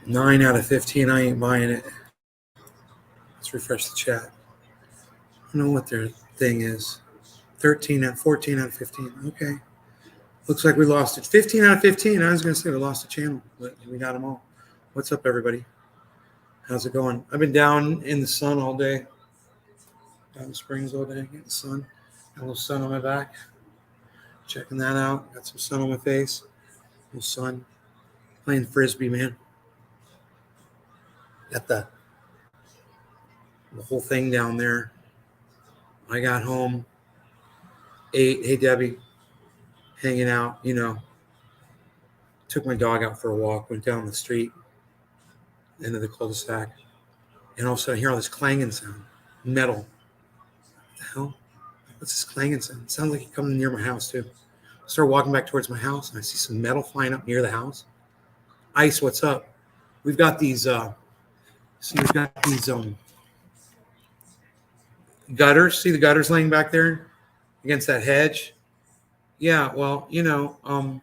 9 out of 15, I ain't buying it. Let's refresh the chat. I don't know what their thing is. 14 out of 15. Okay. Looks like we lost it. 15 out of 15. I was going to say we lost the channel, but we got them all. What's up, everybody? How's it going? I've been down in the sun all day. Down in Springs all day, getting sun. Got a little sun on my back. Checking that out. Got some sun on my face. A little sun. Playing Frisbee, man. Got the whole thing down there. I got home. Ate. Hey, Debbie. Hanging out, Took my dog out for a walk. Went down the street. Into the cul-de-sac. And all of a sudden I hear all this clanging sound. Metal. What the hell? What's this clanging sound? It sounds like it's coming near my house, too. I start walking back towards my house, and I see some metal flying up near the house. Ice, what's up? We've got these, gutters. See the gutters laying back there against that hedge? Yeah, well, the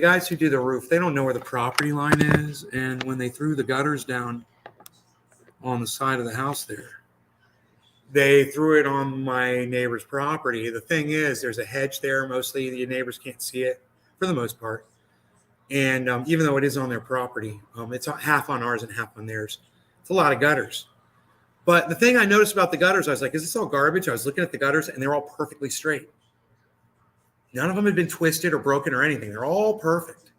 guys who do the roof, they don't know where the property line is. And when they threw the gutters down on the side of the house there, they threw it on my neighbor's property. The thing is, there's a hedge there. Mostly the neighbors can't see it for the most part. And even though it is on their property, it's half on ours and half on theirs. It's a lot of gutters. But the thing I noticed about the gutters, I was like, is this all garbage? I was looking at the gutters, and they're all perfectly straight. None of them had been twisted or broken or anything. They're all perfect.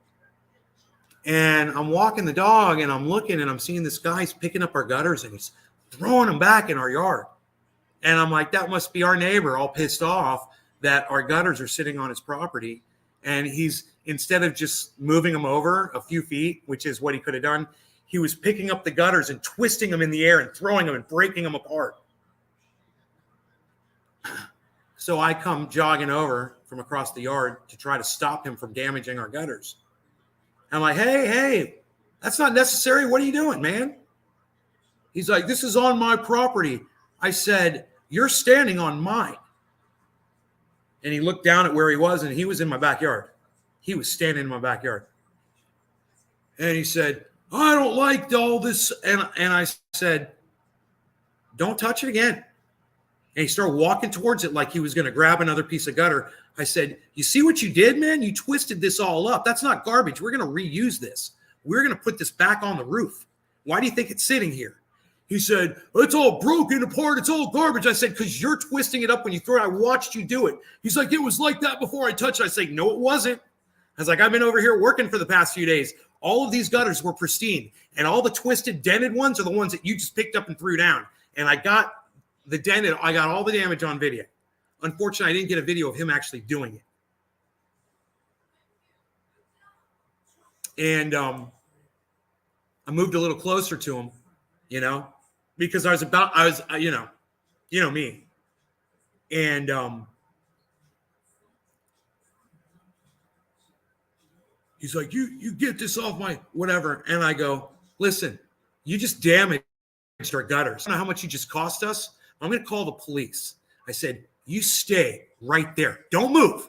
And I'm walking the dog, and I'm looking, and I'm seeing this guy's picking up our gutters, and he's throwing them back in our yard. And I'm like, that must be our neighbor, all pissed off that our gutters are sitting on his property. And he's, instead of just moving them over a few feet, which is what he could have done, he was picking up the gutters and twisting them in the air and throwing them and breaking them apart. So I come jogging over from across the yard to try to stop him from damaging our gutters. I'm like, hey, that's not necessary. What are you doing, man? He's like, this is on my property. I said, you're standing on mine. And he looked down at where he was, and he was in my backyard. He was standing in my backyard. And he said, I don't like all this. And I said, don't touch it again. And he started walking towards it like he was going to grab another piece of gutter. I said, you see what you did, man? You twisted this all up. That's not garbage. We're going to reuse this. We're going to put this back on the roof. Why do you think it's sitting here? He said, it's all broken apart. It's all garbage. I said, because you're twisting it up when you throw it. I watched you do it. He's like, it was like that before I touched it. I said, no, it wasn't. I was like, I've been over here working for the past few days. All of these gutters were pristine. And all the twisted, dented ones are the ones that you just picked up and threw down. And I got all the damage on video. Unfortunately, I didn't get a video of him actually doing it. And I moved a little closer to him, because I was me. And he's like, you get this off my whatever. And I go, listen, you just damaged our gutters. I don't know how much you just cost us. I'm going to call the police. I said, you stay right there. Don't move.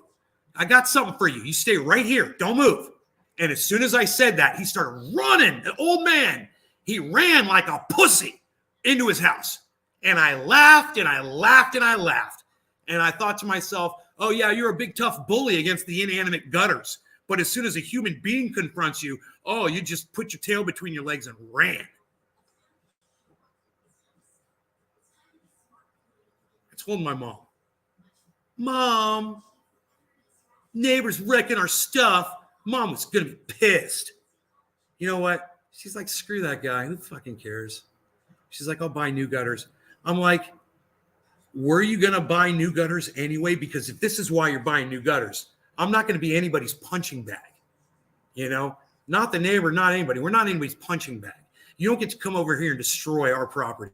I got something for you. You stay right here. Don't move. And as soon as I said that, he started running. An old man. He ran like a pussy into his house. And I laughed and I laughed and I laughed. And I thought to myself, oh, yeah, you're a big tough bully against the inanimate gutters. But as soon as a human being confronts you, oh, you just put your tail between your legs and ran. I told my Mom, neighbors wrecking our stuff. Mom was going to be pissed. You know what? She's like, screw that guy. Who fucking cares? She's like, I'll buy new gutters. I'm like, were you going to buy new gutters anyway? Because if this is why you're buying new gutters, I'm not going to be anybody's punching bag. Not the neighbor, not anybody. We're not anybody's punching bag. You don't get to come over here and destroy our property.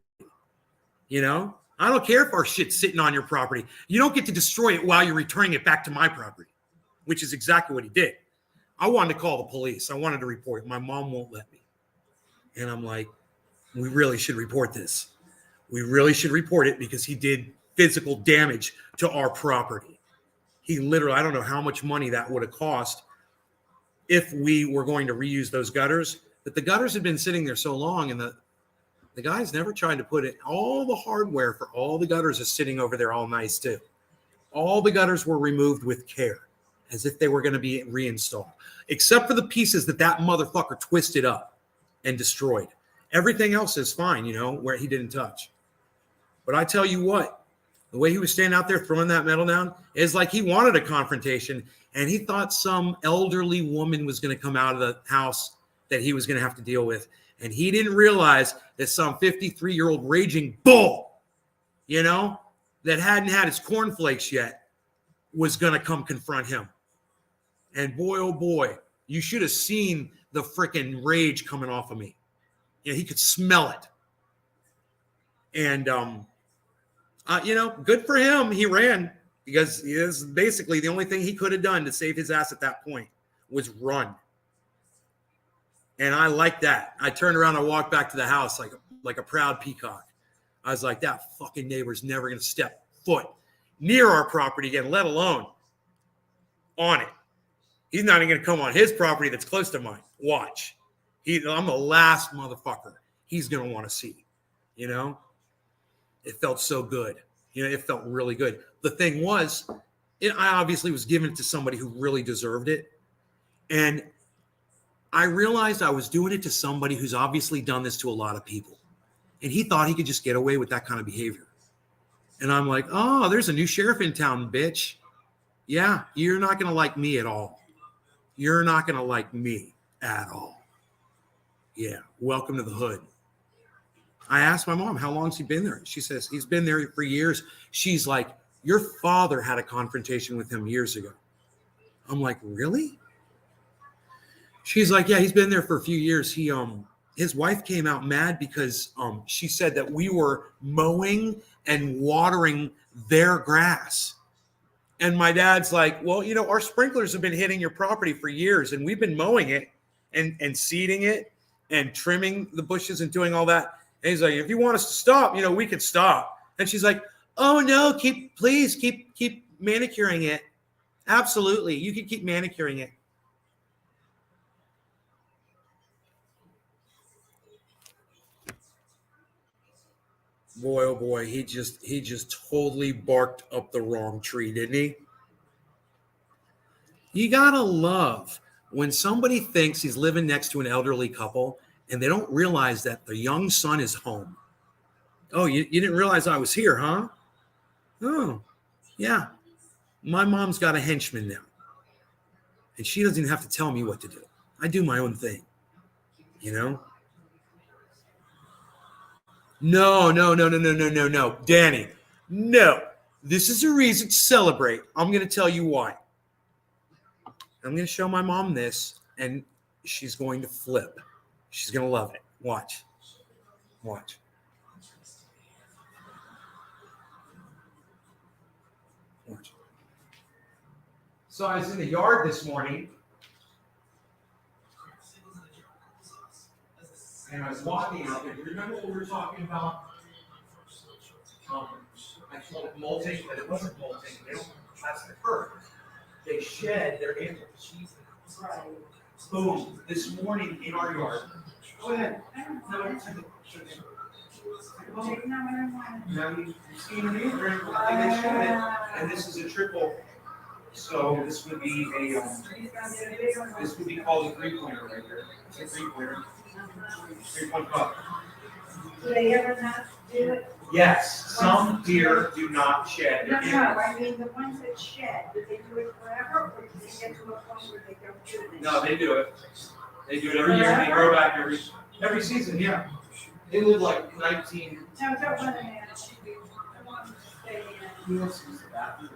You know, I don't care if our shit's sitting on your property. You don't get to destroy it while you're returning it back to my property, which is exactly what he did. I wanted to call the police. I wanted to report it. My mom won't let me. And I'm like, we really should report this. We really should report it because he did physical damage to our property. He literally, I don't know how much money that would have cost if we were going to reuse those gutters. But the gutters had been sitting there so long, and the guys never tried to put it. All the hardware for all the gutters is sitting over there all nice too. All the gutters were removed with care, as if they were going to be reinstalled, except for the pieces that motherfucker twisted up and destroyed. Everything else is fine, you know, where he didn't touch. But I tell you what, the way he was standing out there throwing that metal down is like he wanted a confrontation, and he thought some elderly woman was going to come out of the house that he was going to have to deal with. And he didn't realize that some 53-year-old raging bull, you know, that hadn't had his cornflakes yet was going to come confront him. And boy, oh boy, you should have seen the freaking rage coming off of me. You know, he could smell it. And, you know, good for him. He ran because he is basically the only thing he could have done to save his ass at that point was run. And I like that. I turned around and walked back to the house like a proud peacock. I was like, that fucking neighbor's never going to step foot near our property again, let alone on it. He's not even going to come on his property that's close to mine. Watch. I'm the last motherfucker he's going to want to see. You know? It felt so good. You know, it felt really good. The thing was, I obviously was giving it to somebody who really deserved it. And I realized I was doing it to somebody who's obviously done this to a lot of people. And he thought he could just get away with that kind of behavior. And I'm like, oh, there's a new sheriff in town, bitch. Yeah, you're not going to like me at all. You're not going to like me at all. Yeah, welcome to the hood. I asked my mom, how long's he been there? She says, he's been there for years. She's like, your father had a confrontation with him years ago. I'm like, really? She's like, yeah, he's been there for a few years. His wife came out mad because she said that we were mowing and watering their grass. And my dad's like, well, you know, our sprinklers have been hitting your property for years, and we've been mowing it and seeding it and trimming the bushes and doing all that. And he's like, if you want us to stop, you know, we could stop. And she's like, oh no, please keep manicuring it. Absolutely. You can keep manicuring it. Boy, oh boy, he just totally barked up the wrong tree, didn't he? You gotta love when somebody thinks he's living next to an elderly couple and they don't realize that the young son is home. Oh, you didn't realize I was here, huh? Oh, yeah. My mom's got a henchman now. And she doesn't even have to tell me what to do. I do my own thing, you know? No. Danny, no. This is a reason to celebrate. I'm going to tell you why. I'm going to show my mom this, and she's going to flip. She's going to love it. Watch. So I was in the yard this morning, and I was walking out there. Do you remember what we were talking about? I called it molting, but it wasn't molting. That's the curve. They shed their antlers. Boom. This morning in our yard. Go ahead. Now you see the name, they shed it, and this is a triple. So this would be called a 3-pointer right here. It's a 3-pointer. 3-point puck. Do they ever not do it? Yes, some deer do not shed. No, I mean the ones that shed, do they do it forever, or do they get to a point where they don't do it? No, they do it. They do it every year. They grow back every season. Yeah, they live like 19. No, don't want to manage. I want to stay in. Who else uses the bathroom?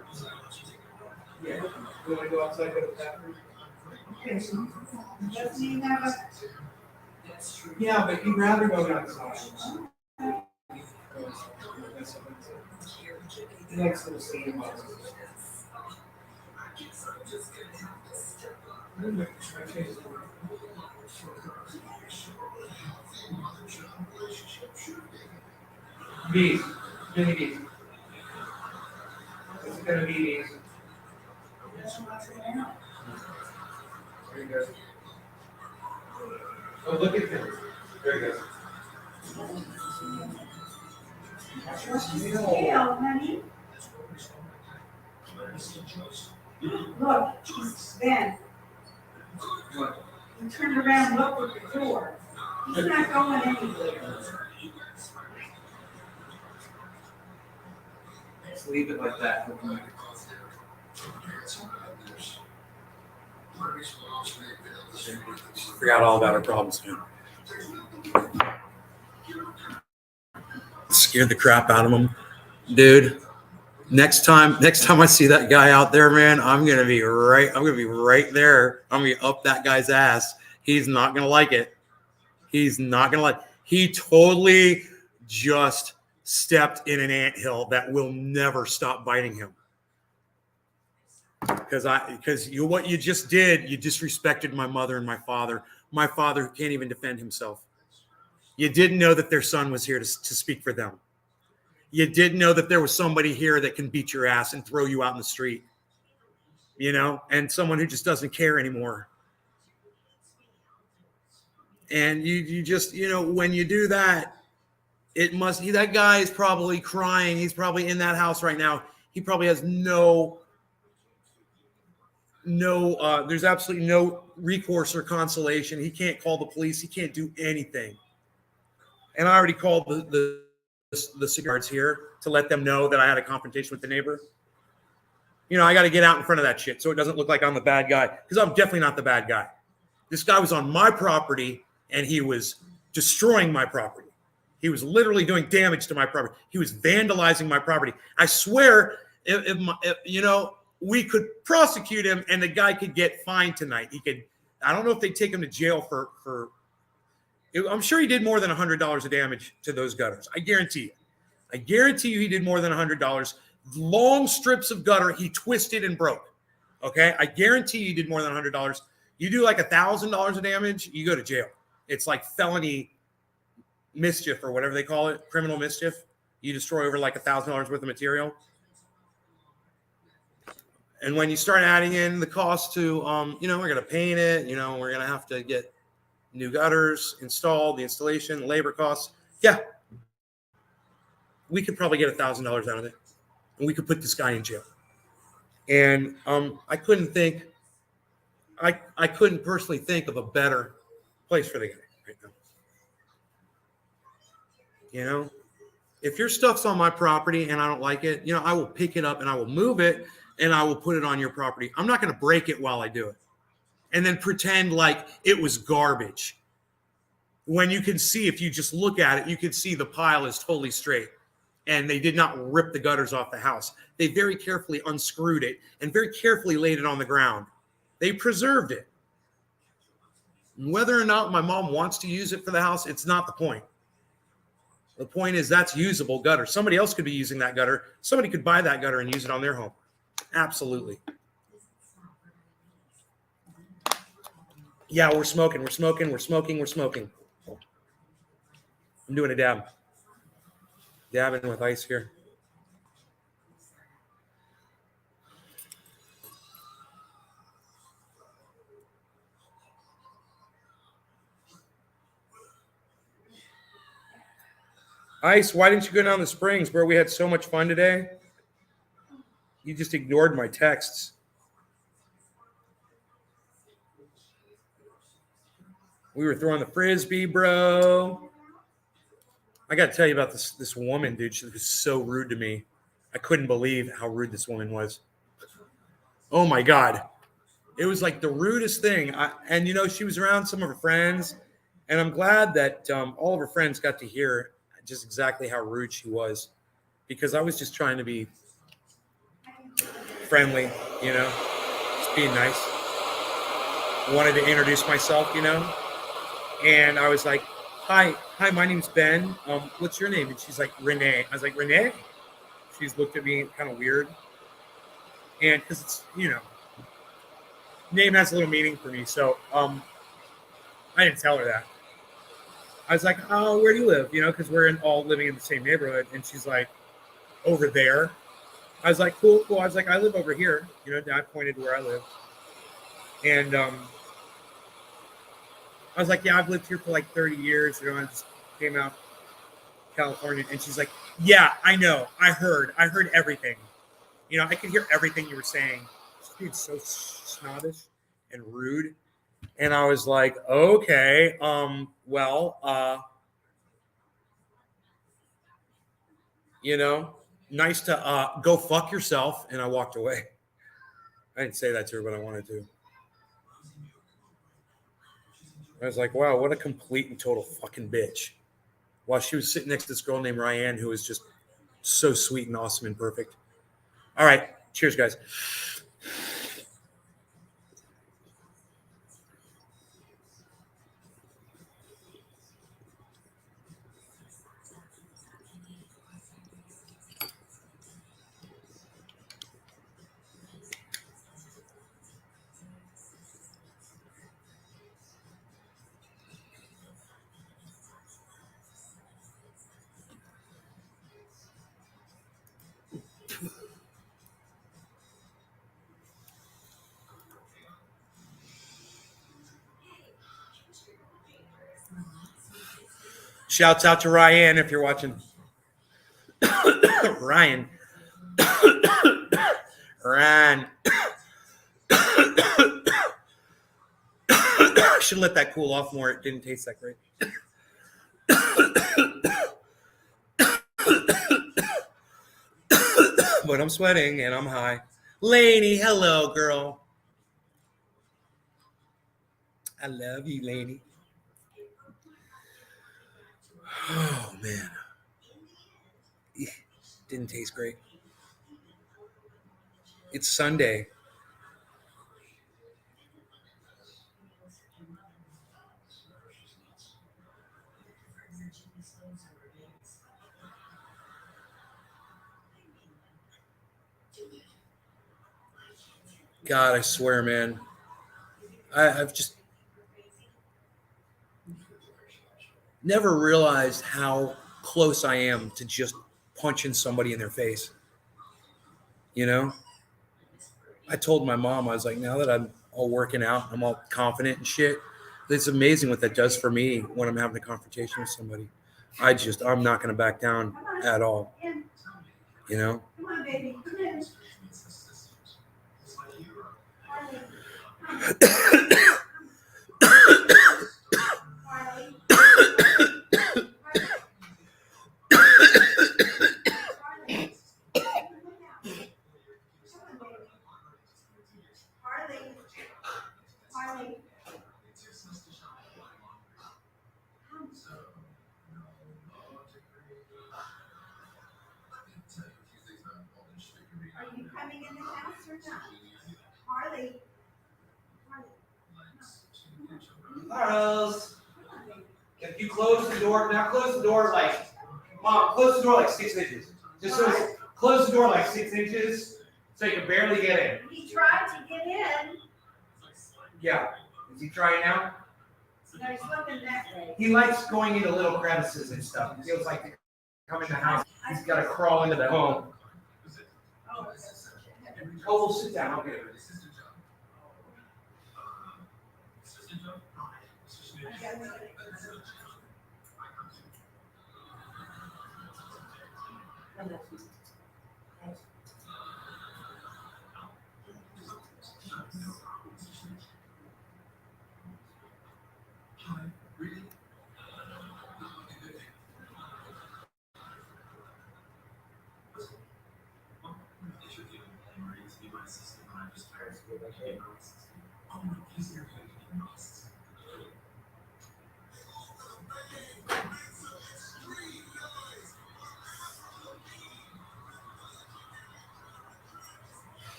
Yeah. You want to go outside and go to the bathroom? Okay. Doesn't he have a? Yeah, but he'd rather go outside. He likes little sand boxes. Bees. Mini bees. It's gonna be bees. There you go. Oh, look at them. There you go. Tail, honey. Look, Ben. What? He turned around and looked at the door. He's not going anywhere. Just leave it like that. Forgot all about our problems, man. Scared the crap out of him, dude. Next time I see that guy out there, man, I'm gonna be right there. I'm gonna be up that guy's ass. He's not gonna like it. He's not gonna like. He totally just stepped in an anthill that will never stop biting him. Because what you just did, you disrespected my mother and my father who can't even defend himself. You didn't know that their son was here to speak for them. You didn't know that there was somebody here that can beat your ass and throw you out in the street, and someone who just doesn't care anymore. And you just, when you do that, that guy is probably crying. He's probably in that house right now. He probably has there's absolutely no recourse or consolation. He can't call the police. He can't do anything. And I already called the security guards here to let them know that I had a confrontation with the neighbor. I got to get out in front of that shit so it doesn't look like I'm the bad guy, because I'm definitely not the bad guy. This guy was on my property and he was destroying my property. He was literally doing damage to my property. He was vandalizing my property. I swear, we could prosecute him and the guy could get fined tonight. I don't know if they take him to jail for I'm sure he did more than $100 of damage to those gutters. I guarantee you he did more than $100. Long strips of gutter he twisted and broke. Okay? I guarantee you he did more than $100. You do like $1,000 of damage, you go to jail. It's like felony mischief or whatever they call it, criminal mischief. You destroy over like $1,000 worth of material. And when you start adding in the cost to, we're going to paint it, we're going to have to get new gutters installed, the installation, labor costs. Yeah. We could probably get $1,000 out of it. And we could put this guy in jail. And I couldn't personally think of a better place for the guy right now. If your stuff's on my property and I don't like it, I will pick it up and I will move it and I will put it on your property. I'm not going to break it while I do it and then pretend like it was garbage. When you can see, if you just look at it, you can see the pile is totally straight and they did not rip the gutters off the house. They very carefully unscrewed it and very carefully laid it on the ground. They preserved it. Whether or not my mom wants to use it for the house, it's not the point. The point is that's usable gutter. Somebody else could be using that gutter. Somebody could buy that gutter and use it on their home. Absolutely. Yeah, we're smoking. I'm doing a dab. Dabbing with ice here. Ice, why didn't you go down the Springs, bro? We had so much fun today. You just ignored my texts. We were throwing the frisbee, bro. I got to tell you about this woman, dude. She was so rude to me. I couldn't believe how rude this woman was. Oh, my God. It was like the rudest thing. She was around some of her friends, and I'm glad that all of her friends got to hear just exactly how rude she was, because I was just trying to be friendly, just being nice. I wanted to introduce myself, and I was like, hi, my name's Ben. What's your name? And she's like, Renee. I was like, Renee? She's looked at me kind of weird. And because it's, name has a little meaning for me. So I didn't tell her that. I was like, oh, where do you live? Because we're all living in the same neighborhood. And she's like, over there. I was like, cool, cool. I was like, I live over here. I pointed to where I live. And I was like, yeah, I've lived here for like 30 years. I just came out California. And she's like, yeah, I know. I heard everything. I could hear everything you were saying. This dude's so snobbish and rude. And I was like, okay, nice to go fuck yourself. And I walked away. I didn't say that to her, but I wanted to. I was like, wow, what a complete and total fucking bitch. While she was sitting next to this girl named Ryan, who was just so sweet and awesome and perfect. All right. Cheers, guys. Shouts out to Ryan if you're watching. Ryan. Ryan. Should let that cool off more. It didn't taste that great. But I'm sweating and I'm high. Lainey, hello, girl. I love you, Lainey. Oh, man. Didn't taste great. It's Sunday. God, I swear, man. I've just never realized how close I am to just punching somebody in their face. I told my mom, I was like, now that I'm all working out, I'm all confident and shit, it's amazing what that does for me when I'm having a confrontation with somebody. I'm not going to back down at all. Come on, baby. Come in. Harley. Harley. Are you coming in the house or not? Harley. Charles, if you close the door, now close the door Mom, close the door like 6 inches. Just so close the door like 6 inches so you can barely get in. He tried to get in. Yeah. Is he trying now? No, he's looking that way. He likes going into little crevices and stuff. He feels like to come in the house, he's got to crawl into the home. Oh, Oh, we'll sit down. I'll get it.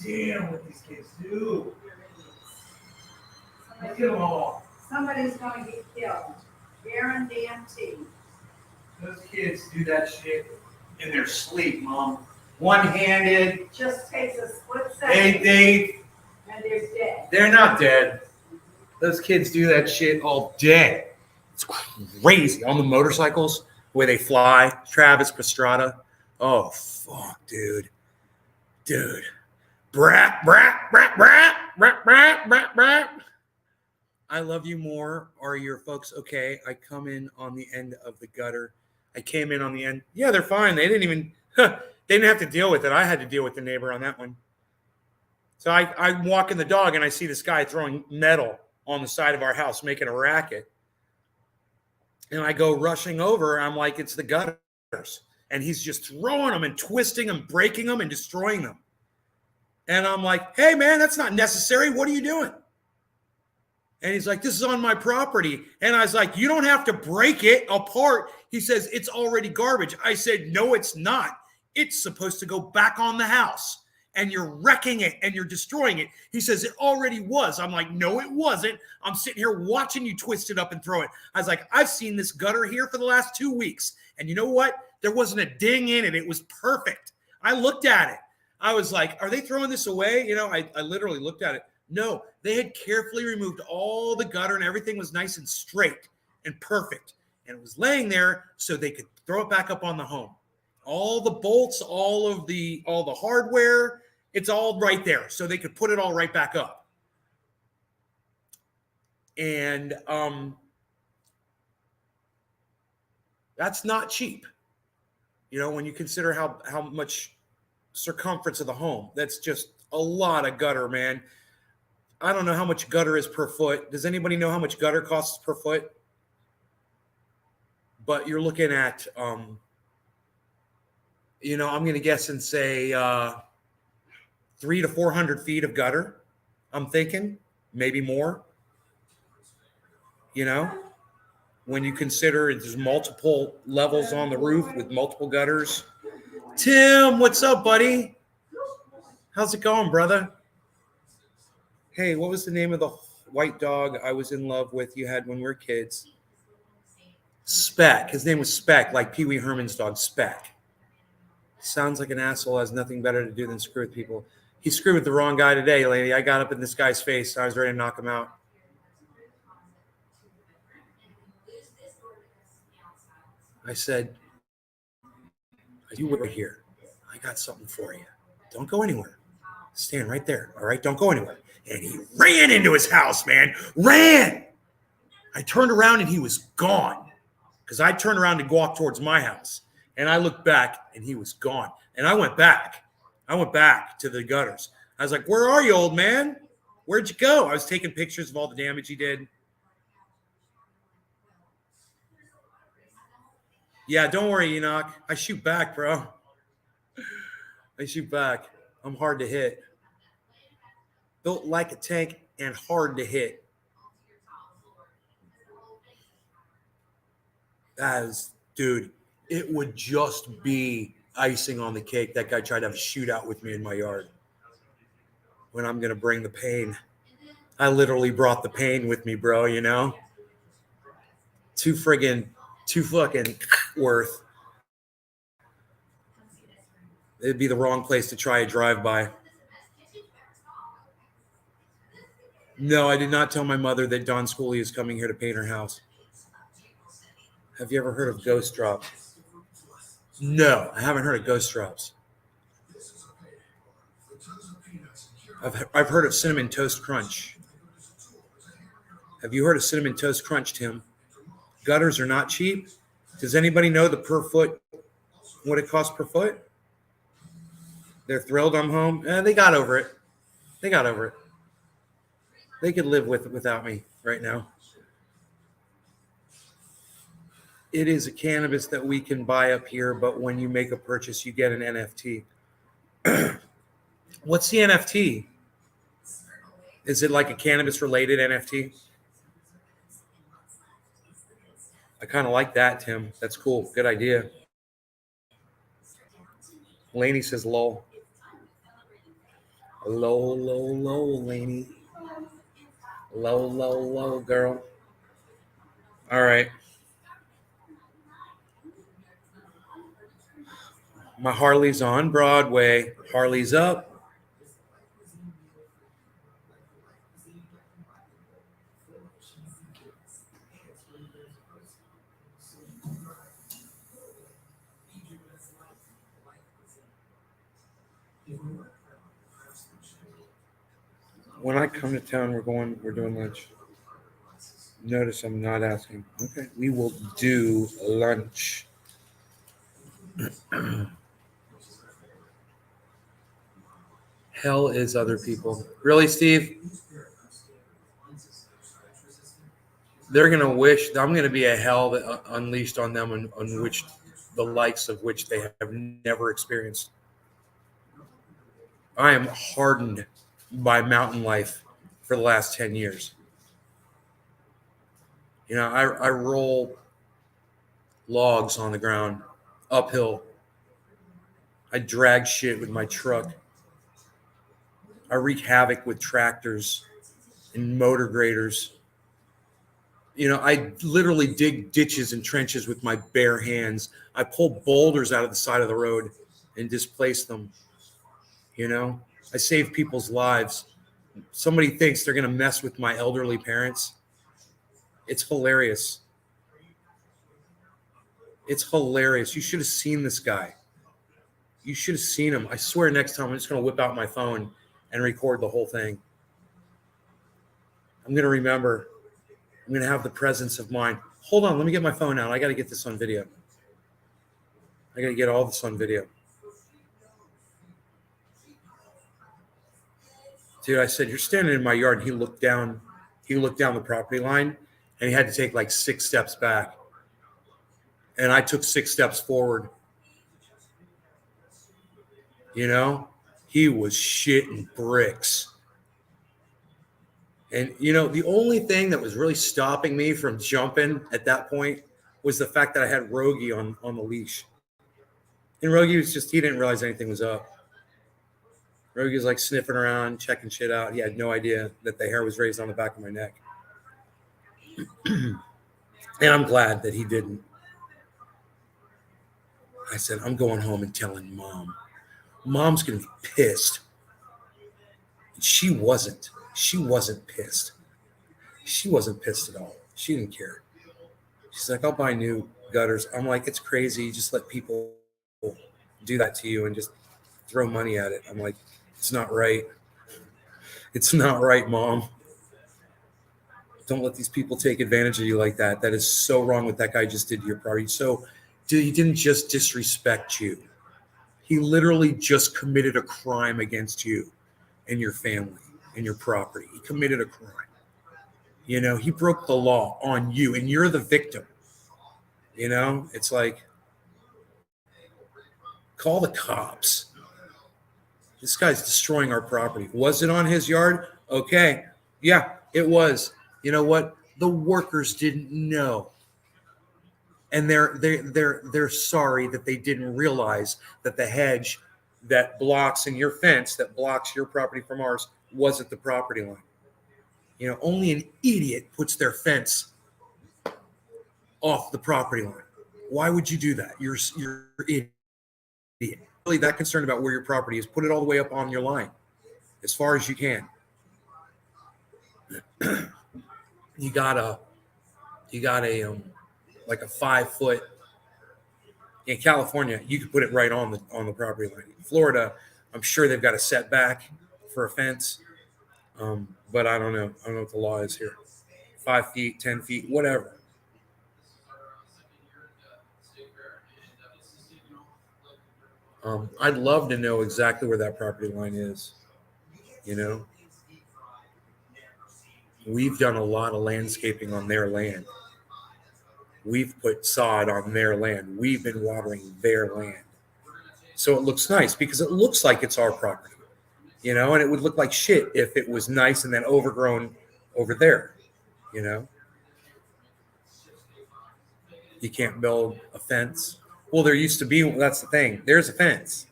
damn what these kids do. Look at them all. Somebody's gonna get killed. Guarantee. Those kids do that shit in their sleep, Mom. One-handed. Just takes a split second They and they're dead. they're not dead. Those kids do that shit all day. It's crazy on the motorcycles where they fly. Travis Pastrana. Oh fuck, dude. Brat, brat, brat, brat, brat, brat, brat, brat. I love you more. Are your folks okay? I come in on the end of the gutter. I came in on the end. Yeah, they're fine. They didn't even, they didn't have to deal with it. I had to deal with the neighbor on that one. So I'm walking the dog and I see this guy throwing metal on the side of our house, making a racket. And I go rushing over. I'm like, it's the gutters. And he's just throwing them and twisting them, breaking them and destroying them. And I'm like, hey, man, that's not necessary. What are you doing? And he's like, this is on my property. And I was like, you don't have to break it apart. He says, it's already garbage. I said, no, it's not. It's supposed to go back on the house. And you're wrecking it and you're destroying it. He says, it already was. I'm like, no, it wasn't. I'm sitting here watching you twist it up and throw it. I was like, I've seen this gutter here for the last 2 weeks. And you know what? There wasn't a ding in it. It was perfect. I looked at it. I was like, are they throwing this away? You know, I literally looked at it. No, they had carefully removed all the gutter and everything was nice and straight and perfect. And it was laying there so they could throw it back up on the home. All the bolts, all the hardware, it's all right there. So they could put it all right back up. And that's not cheap. You know, when you consider how much circumference of the home, that's just a lot of gutter, man. I don't know how much gutter is per foot. Does anybody know how much gutter costs per foot? But you're looking at, you know, I'm going to guess and say 300 to 400 feet of gutter. I'm thinking maybe more. You know, when you consider there's multiple levels on the roof with multiple gutters. Tim, what's up, buddy? How's it going, brother? Hey, what was the name of the white dog I was in love with you had when we were kids? Speck. His name was Speck, like Pee Wee Herman's dog, Speck. Sounds like an asshole, has nothing better to do than screw with people. He screwed with the wrong guy today, lady. I got up in this guy's face. I was ready to knock him out. I said, you were here. I got something for you. Don't go anywhere. Stand right there. All right? Don't go anywhere. And he ran into his house, man. Ran. I turned around and he was gone. Because I turned around to walk towards my house. And I looked back and he was gone. And I went back. I went back to the gutters. I was like, where are you, old man? Where'd you go? I was taking pictures of all the damage he did. Yeah, don't worry, Enoch. I shoot back, bro. I shoot back. I'm hard to hit. Built like a tank and hard to hit. Dude, it would just be icing on the cake. That guy tried to have a shootout with me in my yard. When I'm going to bring the pain. I literally brought the pain with me, bro, you know? Too fucking worth. It'd be the wrong place to try a drive-by. No, I did not tell my mother that Don Schooley is coming here to paint her house. Have you ever heard of ghost drops? No, I haven't heard of ghost drops. I've heard of cinnamon toast crunch. Have you heard of cinnamon toast crunch, Tim? Gutters are not cheap. Does anybody know the per foot, what it costs per foot? They're thrilled I'm home. They got over it. They got over it. They could live without me right now. It is a cannabis that we can buy up here, but when you make a purchase, you get an NFT. What's the NFT? Is it like a cannabis-related NFT? I kind of like that, Tim. That's cool. Good idea. Laney says, lol. Low, Laney. Low, girl. All right. My Harley's on Broadway. Harley's up. When I come to town, we're doing lunch. Notice I'm not asking. Okay, we will do lunch. Hell is other people. Really, Steve? They're going to wish, I'm going to be a hell that unleashed on them on which the likes of which they have never experienced. I am hardened by mountain life for the last 10 years. You know, I roll logs on the ground uphill. I drag shit with my truck. I wreak havoc with tractors and motor graders. You know, I literally dig ditches and trenches with my bare hands. I pull boulders out of the side of the road and displace them. You know, I save people's lives. Somebody thinks they're going to mess with my elderly parents. It's hilarious. It's hilarious. You should have seen this guy. You should have seen him. I swear next time I'm just going to whip out my phone and record the whole thing. I'm going to remember. I'm going to have the presence of mind. Hold on. Let me get my phone out. I got to get this on video. I got to get all this on video. Dude, I said, you're standing in my yard. And he looked down the property line and he had to take like 6 steps back. And I took 6 steps forward. You know, he was shitting bricks. And, you know, the only thing that was really stopping me from jumping at that point was the fact that I had Rogie on the leash. And Rogie was he didn't realize anything was up. Rogie was like sniffing around, checking shit out. He had no idea that the hair was raised on the back of my neck. And I'm glad that he didn't. I said, I'm going home and telling Mom. Mom's going to be pissed. And she wasn't. She wasn't pissed. She wasn't pissed at all. She didn't care. She's like, I'll buy new gutters. I'm like, it's crazy. You just let people do that to you and just throw money at it. I'm like, it's not right. It's not right, Mom. Don't let these people take advantage of you like that. That is so wrong what that guy just did to your property. So he didn't just disrespect you. He literally just committed a crime against you and your family and your property. He committed a crime. You know, he broke the law on you and you're the victim. You know, it's like, call the cops. This guy's destroying our property. Was it on his yard? Okay. Yeah, it was. You know what? The workers didn't know. And they're sorry that they didn't realize that the hedge that blocks in your fence, that blocks your property from ours, wasn't the property line. You know, only an idiot puts their fence off the property line. Why would you do that? You're an idiot. Really that concerned about where your property is, put it all the way up on your line as far as you can. You got a like a 5 foot. In California, you could put it right on the property line. In Florida, I'm sure they've got a setback for a fence, but I don't know. I don't know what the law is here. 5 feet, 10 feet, whatever. I'd love to know exactly where that property line is. You know, we've done a lot of landscaping on their land. We've put sod on their land. We've been watering their land. So it looks nice because it looks like it's our property, you know, and it would look like shit if it was nice and then overgrown over there, you know. You can't build a fence. Well, there used to be, that's the thing. There's a fence.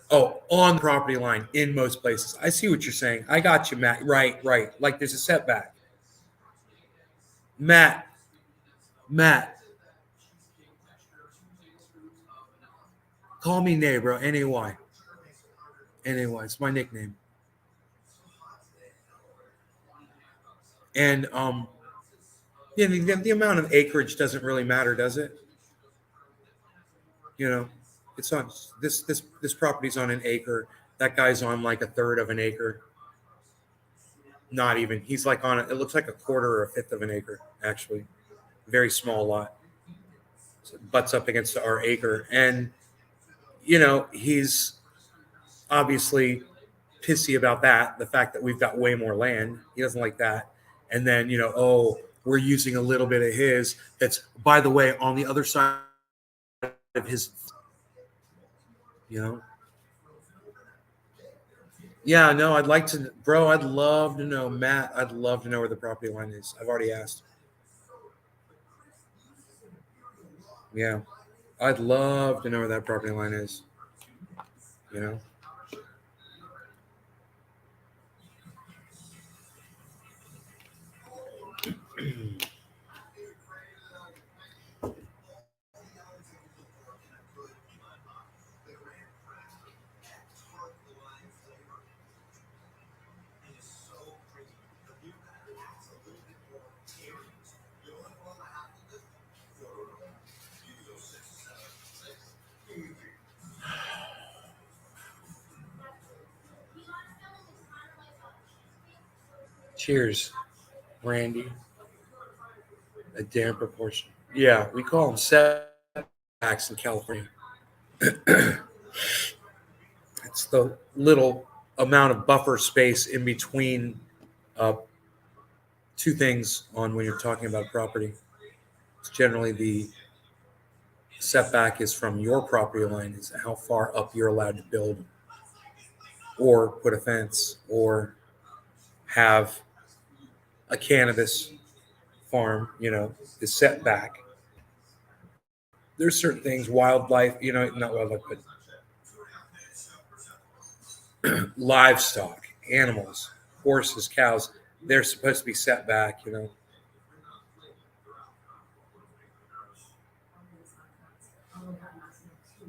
Oh, on the property line in most places. I see what you're saying. I got you, Matt. Right, right. Like there's a setback. Matt, Matt, call me Nay, bro. Nay. Nay. It's my nickname. And yeah, the amount of acreage doesn't really matter, does it? You know, it's on this property's on an acre. That guy's on like a third of an acre. Not even. He's like on it looks like a quarter or a fifth of an acre, actually. Very small lot. So it butts up against our acre. And, he's obviously pissy about that, the fact that we've got way more land. He doesn't like that. And then, oh, we're using a little bit of his that's, by the way, on the other side of his, Yeah, no, I'd like to, bro, I'd love to know, Matt, I'd love to know where the property line is. I've already asked. Yeah, I'd love to know where that property line is, you know? Cheers, Randy. A damn proportion. Yeah, we call them setbacks in California. It's the little amount of buffer space in between two things on when you're talking about property. It's generally the setback is from your property line, is how far up you're allowed to build or put a fence or have a cannabis farm, is set back. There's certain things, wildlife, not wildlife, but livestock, animals, horses, cows, they're supposed to be set back,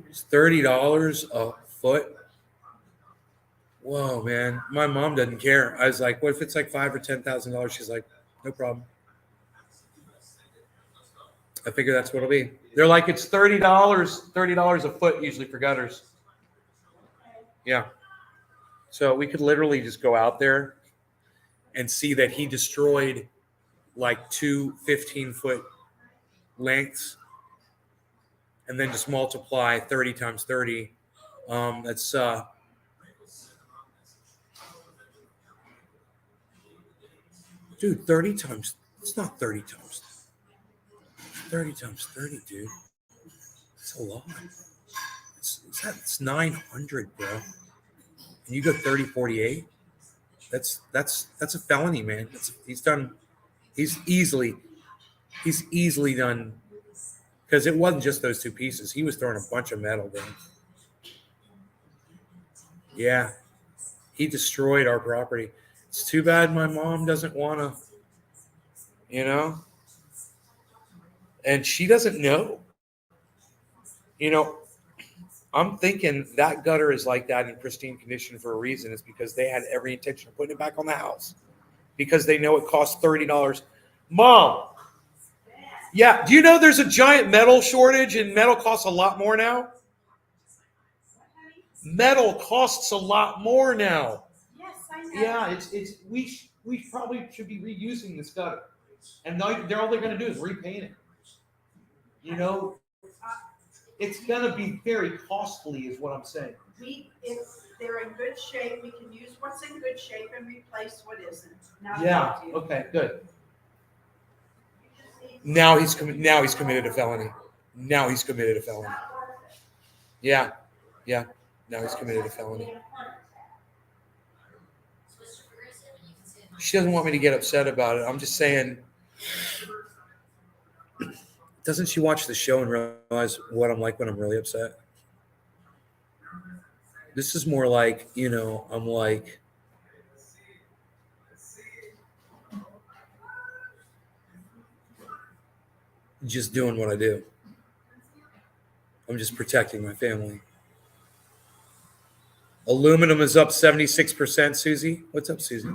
It's $30 a foot. Whoa, man. My mom doesn't care. I was like, what if it's like $5,000 or $10,000? She's like, no problem. I figure that's what it'll be. They're like, it's $30 a foot usually for gutters. Yeah. So we could literally just go out there and see that he destroyed like two 15-foot lengths and then just multiply 30 times 30. That's dude, 30 times, it's not 30 times 30 times 30, dude. It's a lot. It's 900, bro. And you go 30, 48. That's a felony, man. He's easily done, because it wasn't just those two pieces. He was throwing a bunch of metal, bro. Yeah. He destroyed our property. It's too bad my mom doesn't want to, and she doesn't know. I'm thinking that gutter is like that in pristine condition for a reason. It's because they had every intention of putting it back on the house because they know it costs $30. Mom, yeah, do you know there's a giant metal shortage and metal costs a lot more now? Metal costs a lot more now. Yes, I know. Yeah, we probably should be reusing this gutter, and they're all they're going to do is repaint it. It's going to be very costly, is what I'm saying. If they're in good shape, we can use what's in good shape and replace what isn't. Yeah. Okay. Good. Now he's committed a felony. Now he's committed a felony. Yeah. Yeah. Now he's committed a felony. She doesn't want me to get upset about it. I'm just saying. Doesn't she watch the show and realize what I'm like when I'm really upset? This is more like, I'm like, just doing what I do. I'm just protecting my family. Aluminum is up 76%, Susie. What's up, Susie?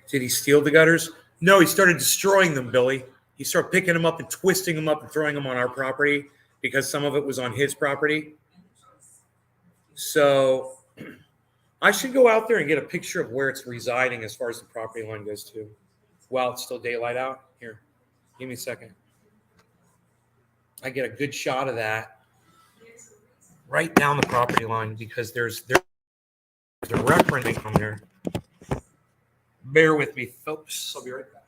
Did he steal the gutters? No, he started destroying them, Billy. He started picking them up and twisting them up and throwing them on our property because some of it was on his property. So I should go out there and get a picture of where it's residing as far as the property line goes too. While it's still daylight out. Here, give me a second. I get a good shot of that right down the property line because there's a reference on there. Bear with me, folks. I'll be right back.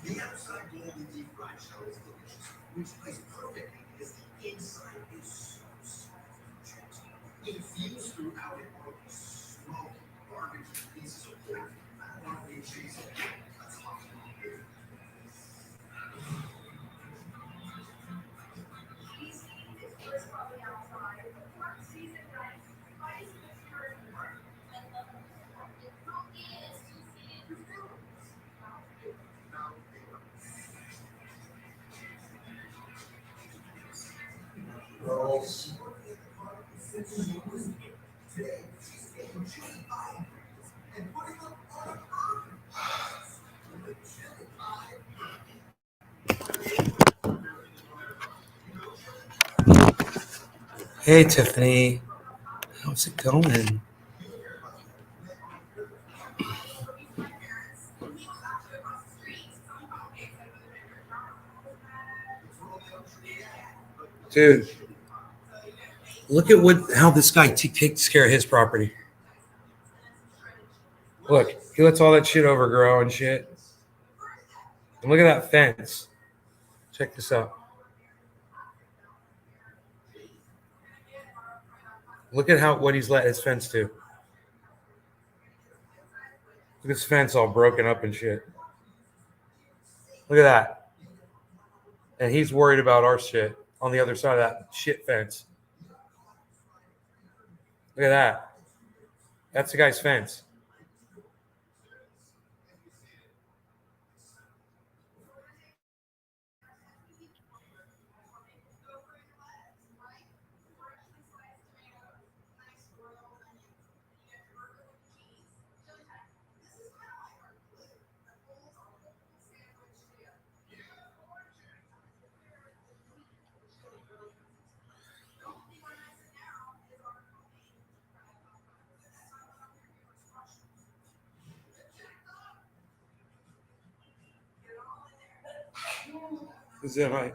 The outside golden deep fried shell is delicious, which plays perfectly because the inside is so soft and gentle. Infused throughout it are these smoky barbecue pieces of pork, barbecue cheese, a tough good. Girls. Today, she's taking chili pie and putting them on a burger. The chili pie. Hey, Tiffany. How's it going? Dude, look at how this guy takes care of his property. Look, he lets all that shit overgrow and shit. And look at that fence. Check this out. Look at what he's let his fence do. Look at this fence all broken up and shit. Look at that. And he's worried about our shit on the other side of that shit fence. Look at that. That's the guy's fence. Is that right?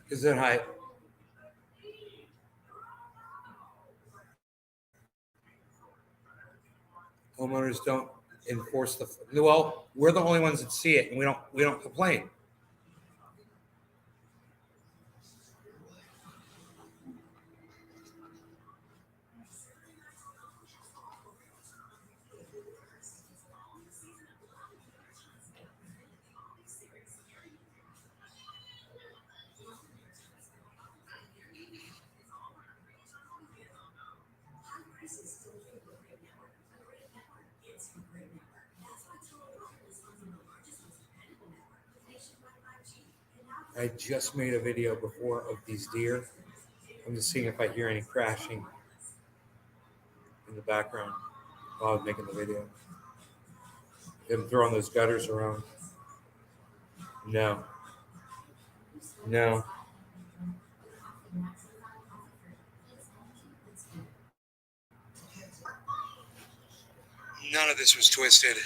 Is that height? Homeowners don't enforce well, we're the only ones that see it, and we don't complain. I just made a video before of these deer. I'm just seeing if I hear any crashing in the background while I'm making the video. Them throwing those gutters around. No. No. None of this was twisted.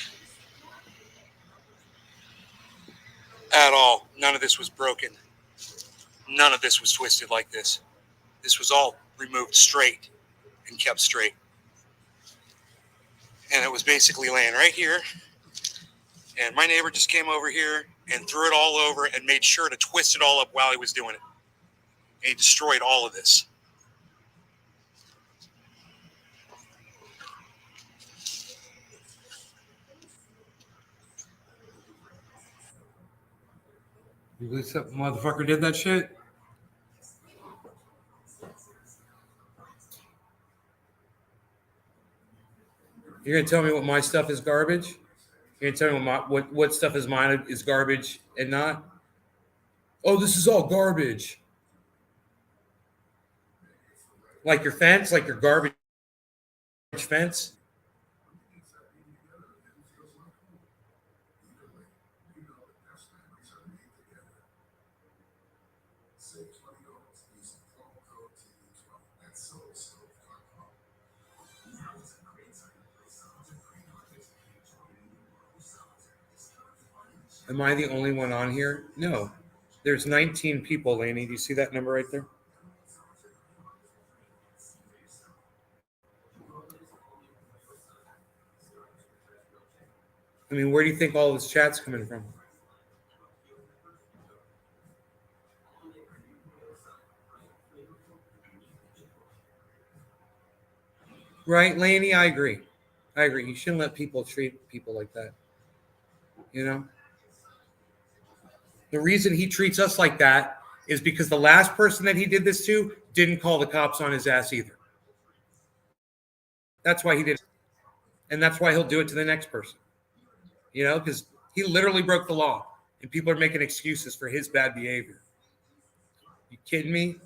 At all. None of this was broken. None of this was twisted like this. This was all removed straight and kept straight. And it was basically laying right here. And my neighbor just came over here and threw it all over and made sure to twist it all up while he was doing it. And he destroyed all of this. You believe some motherfucker did that shit? You're gonna tell me what my stuff is garbage? You're gonna tell me what stuff is mine is garbage and not? Oh, this is all garbage. Like your fence, like your garbage fence. Am I the only one on here? No. There's 19 people, Laney. Do you see that number right there? I mean, where do you think all this chat's coming from? Right, Laney? I agree. You shouldn't let people treat people like that. You know? The reason he treats us like that is because the last person that he did this to didn't call the cops on his ass either. That's why he did it. And that's why he'll do it to the next person. because he literally broke the law and people are making excuses for his bad behavior. You kidding me?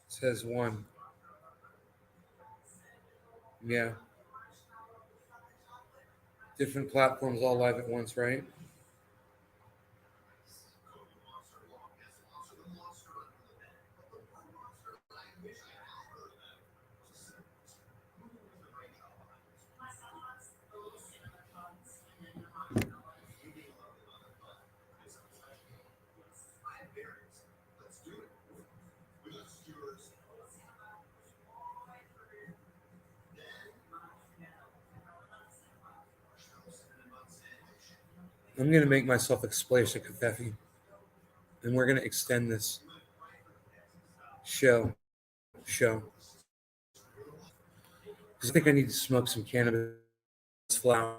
Says one. Yeah. Different platforms all live at once, right? I'm going to make myself explain a Kafefi, and we're going to extend this show. Because I think I need to smoke some cannabis flower.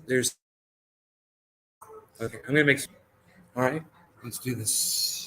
There's okay. I'm gonna make. All right, let's do this.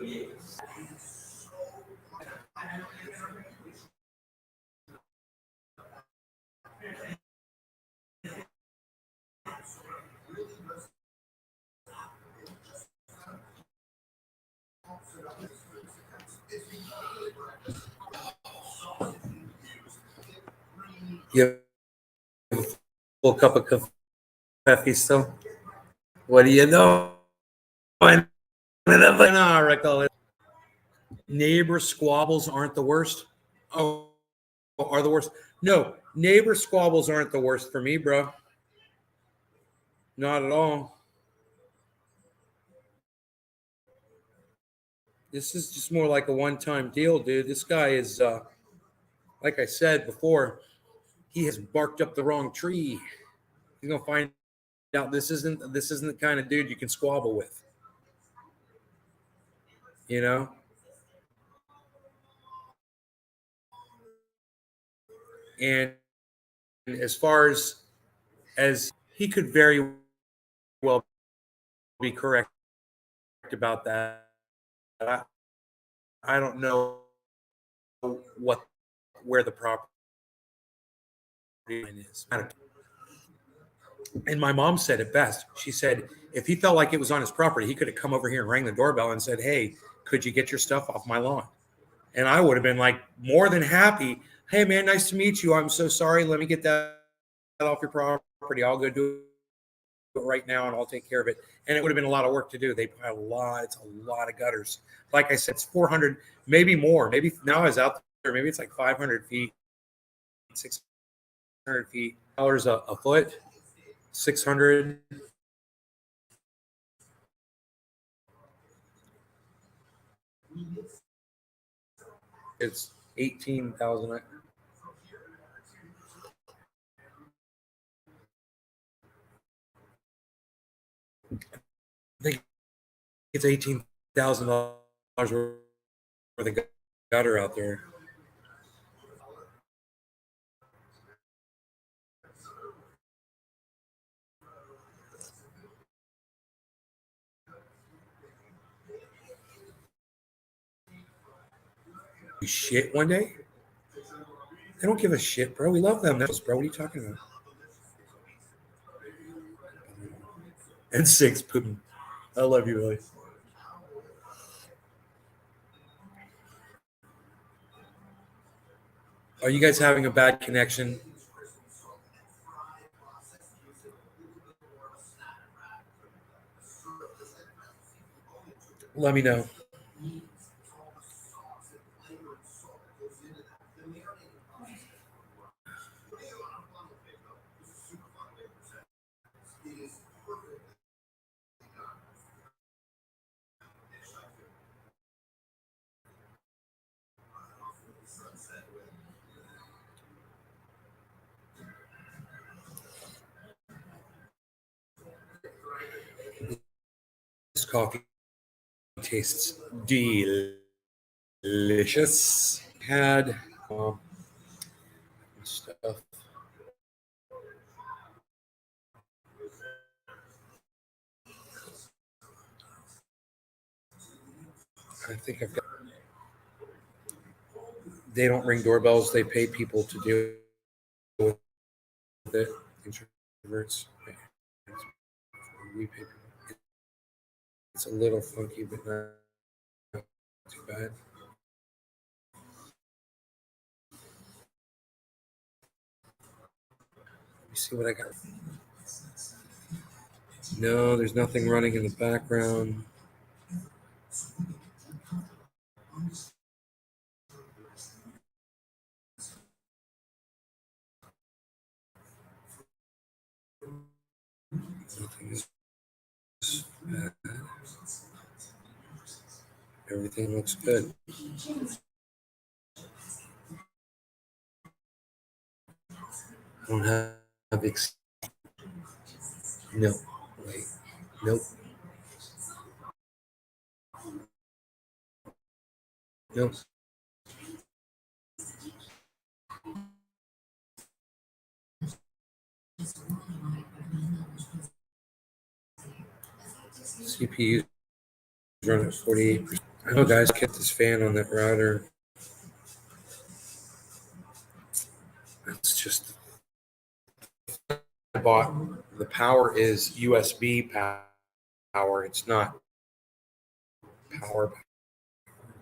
You have a full cup of coffee still? What do you know? Neighbor squabbles aren't the worst. Oh, are the worst? No, neighbor squabbles aren't the worst for me, bro. Not at all. This is just more like a one-time deal, dude. This guy is, like I said before, he has barked up the wrong tree. He's gonna find out this isn't the kind of dude you can squabble with. You know? And as far as he could very well be correct about that. I don't know where the property line is. And my mom said it best. She said if he felt like it was on his property, he could have come over here and rang the doorbell and said, "Hey, could you get your stuff off my lawn?" And I would have been like more than happy. "Hey, man, nice to meet you. I'm so sorry. Let me get that off your property. I'll go do it right now, and I'll take care of it." And it would have been a lot of work to do. They put a lot. It's a lot of gutters. Like I said, it's 400, maybe more. Maybe now I was out there. Maybe it's like 500 feet, 600 feet. Dollars a foot, 600. It's 18,000. I think it's $18,000 worth of gutter out there. Shit one day? They don't give a shit, bro. We love them, bro. What are you talking about? And 6 Putin. I love you, Billy. Are you guys having a bad connection? Let me know. This coffee tastes delicious. Had stuff. I think I've got. They don't ring doorbells. They pay people to deal with it. Introverts. We pay people. It's a little funky, but not too bad. Let me see what I got. No, there's nothing running in the background. Nothing is bad. Everything looks good. I don't have no. Wait. Nope. Nope. CPU is running at 48%. I know, guys, get this fan on that router. It's just I bought. The power is USB power. It's not power.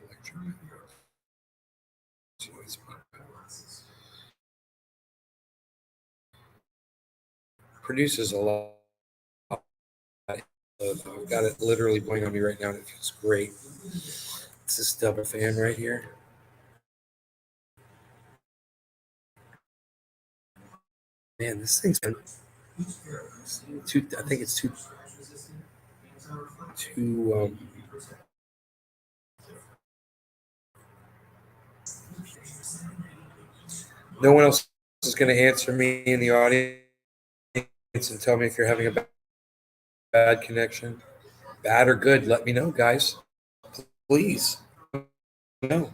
Electric power. It's USB power. Produces a lot. I've got it literally blowing on me right now, and it feels great. It's this double fan right here. Man, this thing's been too. I think it's too. No one else is going to answer me in the audience and tell me if you're having a bad connection, bad or good. Let me know, guys. Please. No.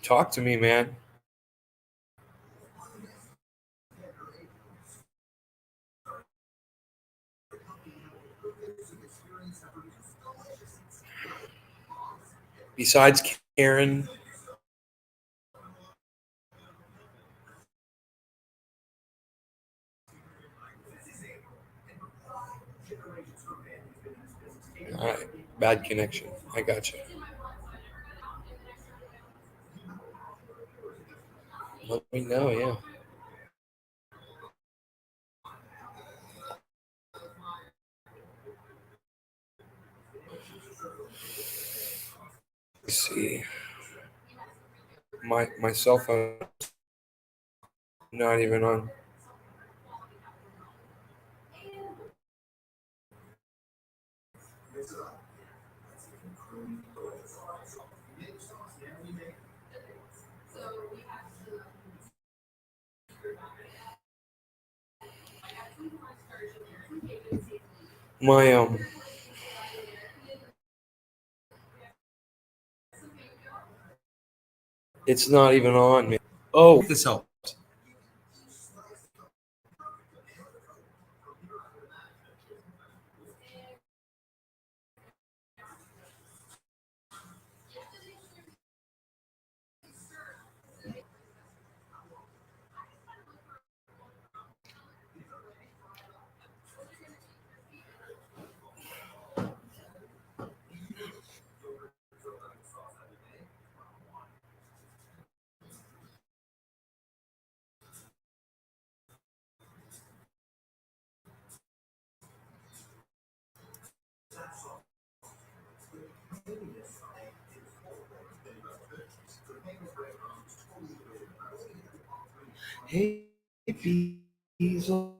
Talk to me, man. Besides Karen, all right, bad connection. I got you. Let me know, yeah. Let's see. My cell phone not even on. My it's not even on me. Oh, this helps. Hey, Beazle.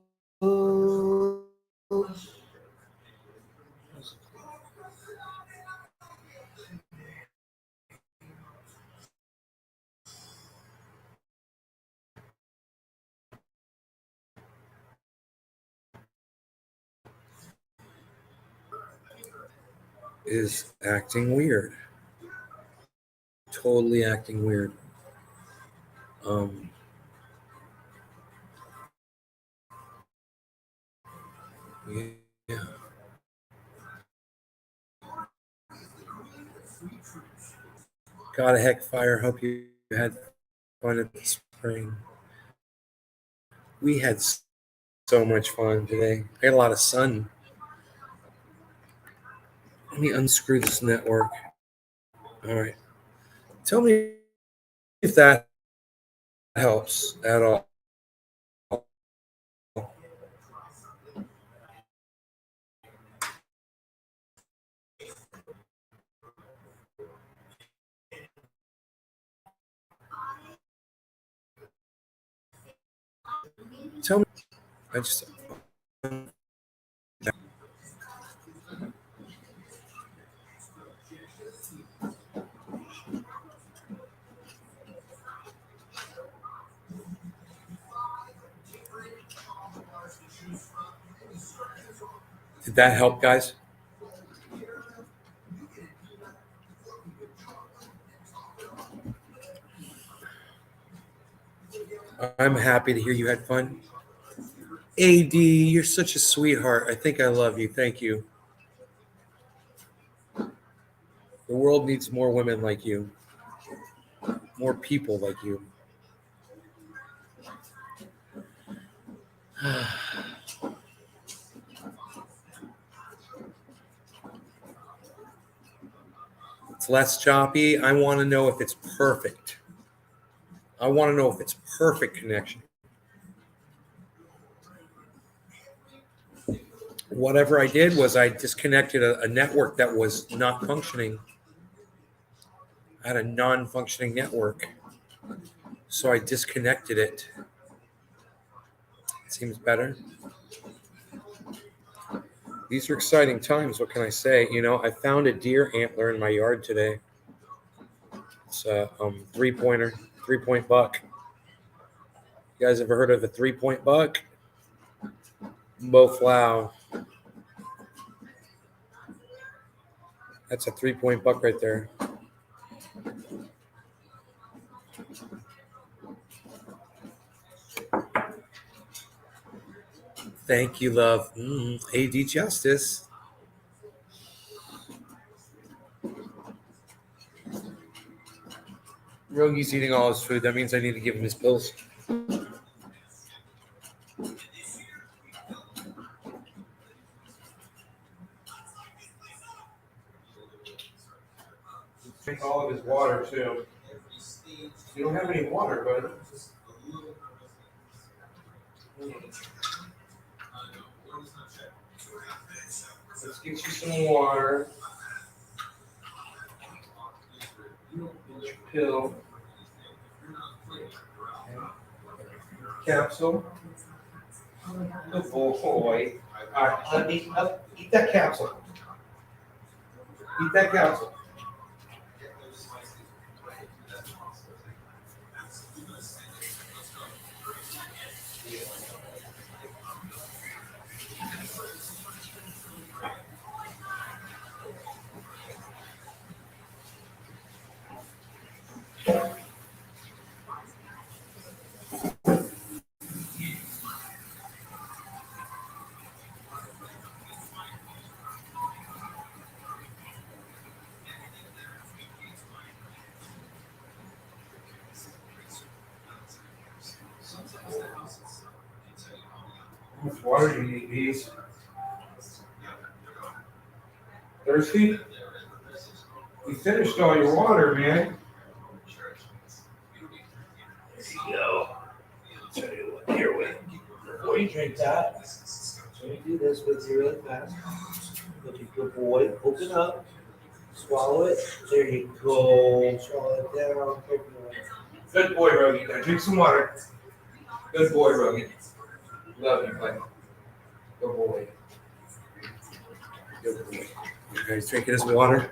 Is acting weird. Totally acting weird. Yeah. God a heck fire. Hope you had fun at the spring. We had so much fun today. I had a lot of sun. Let me unscrew this network. All right. Tell me if that helps at all. Tell me. I just. Did that help, guys? I'm happy to hear you had fun. AD, you're such a sweetheart. I think I love you. Thank you. The world needs more women like you, more people like you. It's less choppy. I want to know if it's perfect. I want to know if it's perfect connection. Whatever I did was I disconnected a network that was not functioning. I had a non-functioning network. So I disconnected it. It seems better. These are exciting times. What can I say? You know, I found a deer antler in my yard today. It's a 3-pointer, 3-point buck. You guys ever heard of a 3-point buck? Boflow. That's a 3-point buck right there. Thank you, love. AD Justice. Rogi's eating all his food. That means I need to give him his pills. Drink all of his water, too. You don't have any water, buddy. Let's get you some water. Pill. Capsule. Good boy. All right, honey, eat that capsule. Eat that capsule. How much water do you need, these? Thirsty? You finished all your water, man. Yo, tell you what, here, wait. Before you drink that, let me do this with you really fast. Look at good boy, open up, swallow it. There you go. Swallow it down. Good boy, Rogi. Now drink some water. Good boy, Rogi. Love you, buddy. Good boy. Good boy. You guys drinking his water?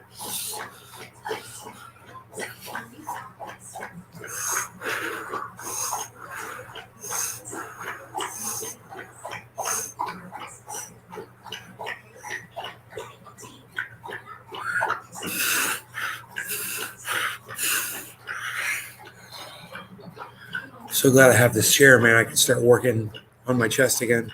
So glad I have this chair, man. I can start working on my chest again.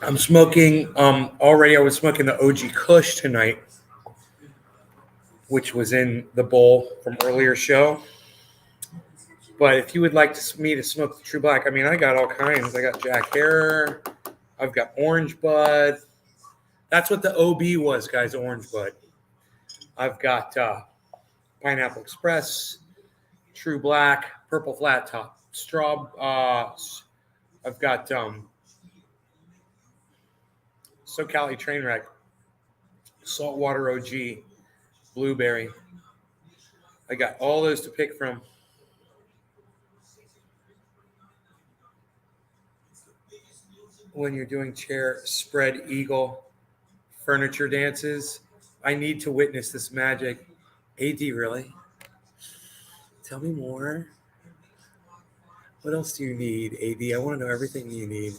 I'm smoking already. I was smoking the OG Kush tonight, which was in the bowl from earlier show. But if you would like me to smoke the True Black, I mean, I got all kinds. I got Jack Herer. I've got Orange Bud. That's what the OB was, guys, Orange Bud. I've got Pineapple Express, True Black, purple flat top, straw. I've got SoCali Trainwreck, Saltwater OG, Blueberry. I got all those to pick from. When you're doing chair spread eagle furniture dances, I need to witness this magic. AD, really? Tell me more. What else do you need, AD? I want to know everything you need.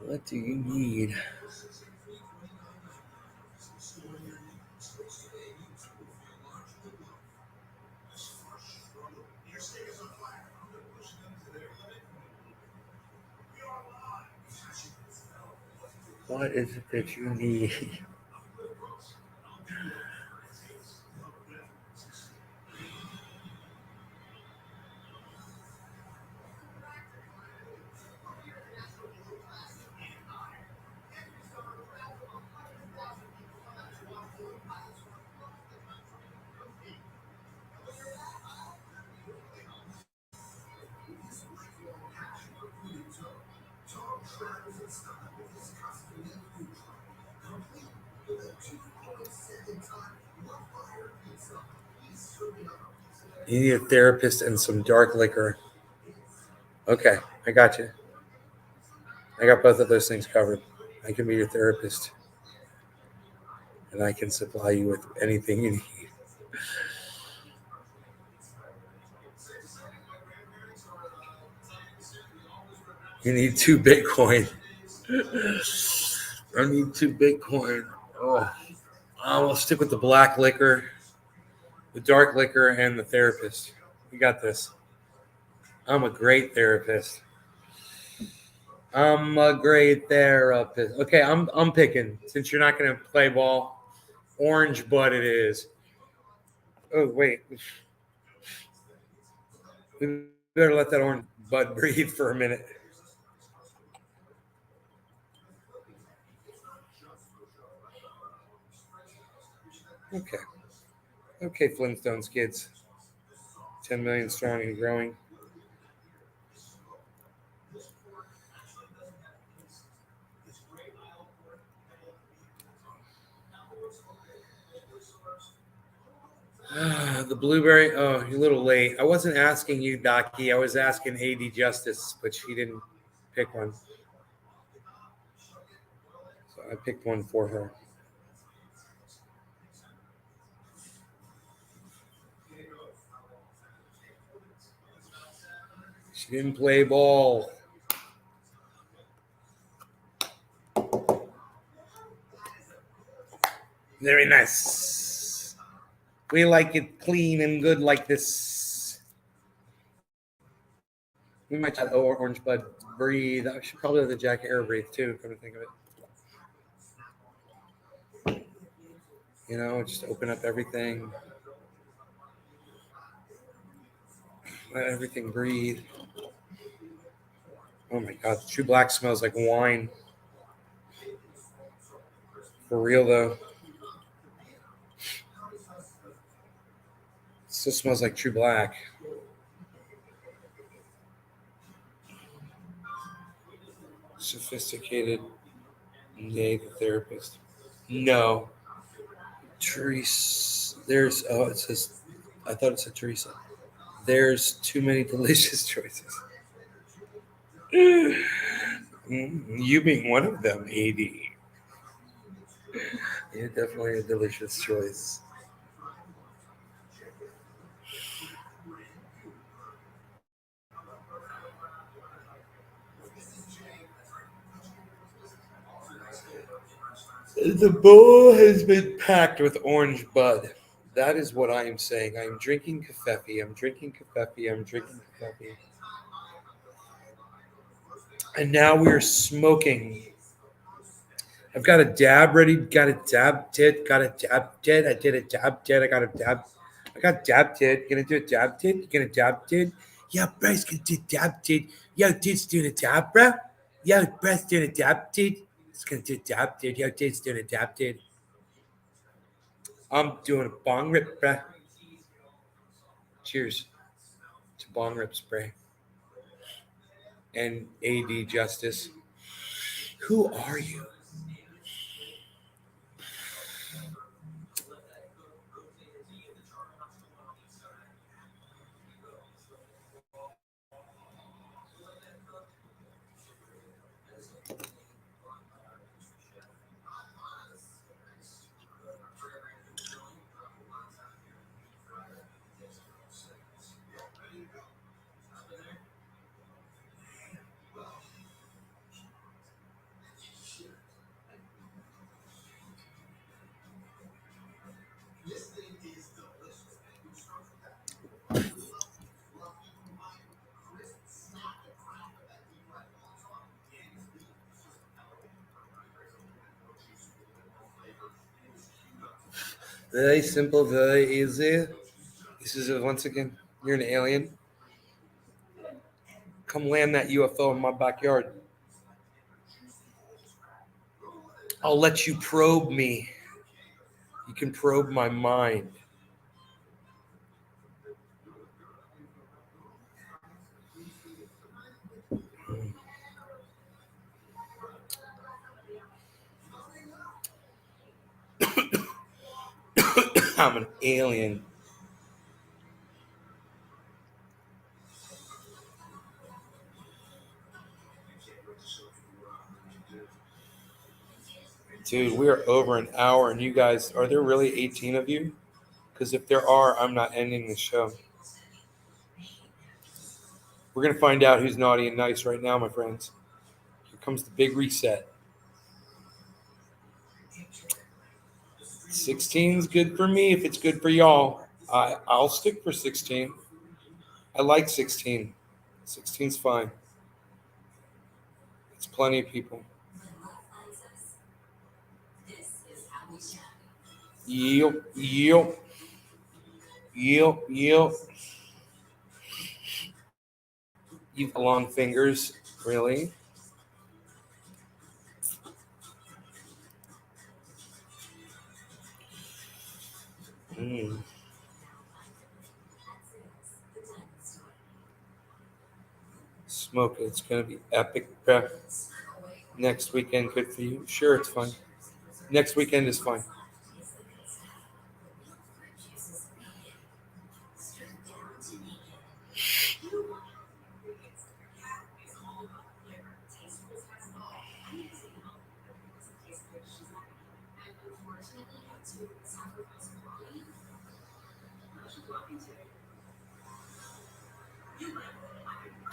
What do you need? What is it that you need? You need a therapist and some dark liquor. Okay, I got you. I got both of those things covered. I can be your therapist. And I can supply you with anything you need. You need 2 Bitcoin. I need 2 Bitcoin. Oh, we'll stick with the black liquor, the dark liquor, and the therapist. You got this. I'm a great therapist. I'm a great therapist. Okay, I'm picking. Since you're not going to play ball, Orange Bud it is. Oh, wait. We better let that Orange Bud breathe for a minute. Okay. Okay, Flintstones kids. 10 million strong and growing. The blueberry. Oh, you're a little late. I wasn't asking you, Docky. I was asking AD Justice, but she didn't pick one. So I picked one for her. She didn't play ball. Very nice. We like it clean and good like this. We might try Orange Bud breathe. I should probably have the Jack Air breathe too, come to think of it. You know, just open up everything. Let everything breathe. Oh my God, True Black smells like wine. For real though. It still smells like True Black. Sophisticated. Nay, the therapist. No. Teresa. There's, it says, I thought it said Teresa. There's too many delicious choices. You being one of them, AD. You're definitely a delicious choice. The bowl has been packed with Orange Bud. That is what I am saying. I'm drinking kefefe. I'm drinking kefefe. I'm drinking kefefe. And now we're smoking. I've got a dab ready. Got a dab tit. Got a dab tit. I did a dab tit. I got a dab. I got dab tit. Gonna do a dab tit. You gonna dab tit? Yeah, bro's gonna do dab tit. Yo, dude's doing a dab, bro. Yo, bro's doing a dab tit. It's gonna do a dab tit. Yo, dude's doing a dab tit. I'm doing a bong rip, bruh. Cheers to bong rip spray. And AD Justice. Who are you? This thing is delicious. We start with that. Fluffy, crisp, snap the crap of that deep fried long top. And it's meat. It's just elevated. More juice, a little bit more flavor. And it was queued up. Very simple, very easy. This is once again, you're an alien. Come land that UFO in my backyard. I'll let you probe me. You can probe my mind. I'm an alien. Dude, we are over an hour, and you guys, are there really 18 of you? Because if there are, I'm not ending the show. We're going to find out who's naughty and nice right now, my friends. Here comes the big reset. 16's good for me if it's good for y'all. I'll stick for 16. I like 16. 16's fine. It's plenty of people. Yep, yep. Yep, yep. You've got long fingers, really? Mm. Smoke it. It's going to be epic. Next weekend, good for you? Sure, it's fine. Next weekend is fine.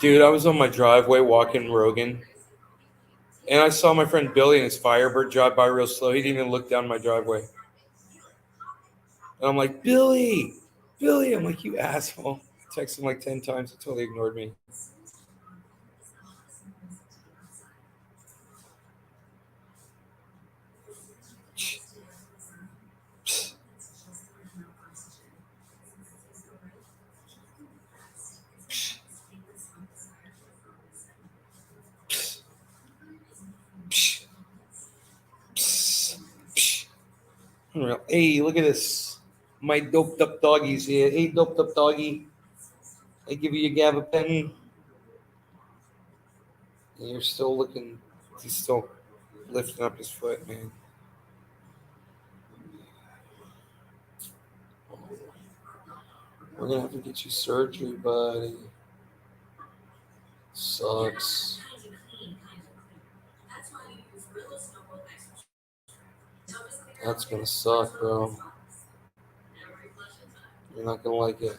Dude, I was on my driveway walking Rogan, and I saw my friend Billy and his Firebird drive by real slow. He didn't even look down my driveway. And I'm like, Billy, Billy. I'm like, you asshole. I texted him like 10 times. He totally ignored me. Unreal. Hey, look at this. My doped up doggy's here. Hey, doped up doggy. I give you a gabapentin. And you're still looking, he's still lifting up his foot, man. We're going to have to get you surgery, buddy. Sucks. That's going to suck, bro. You're not going to like it.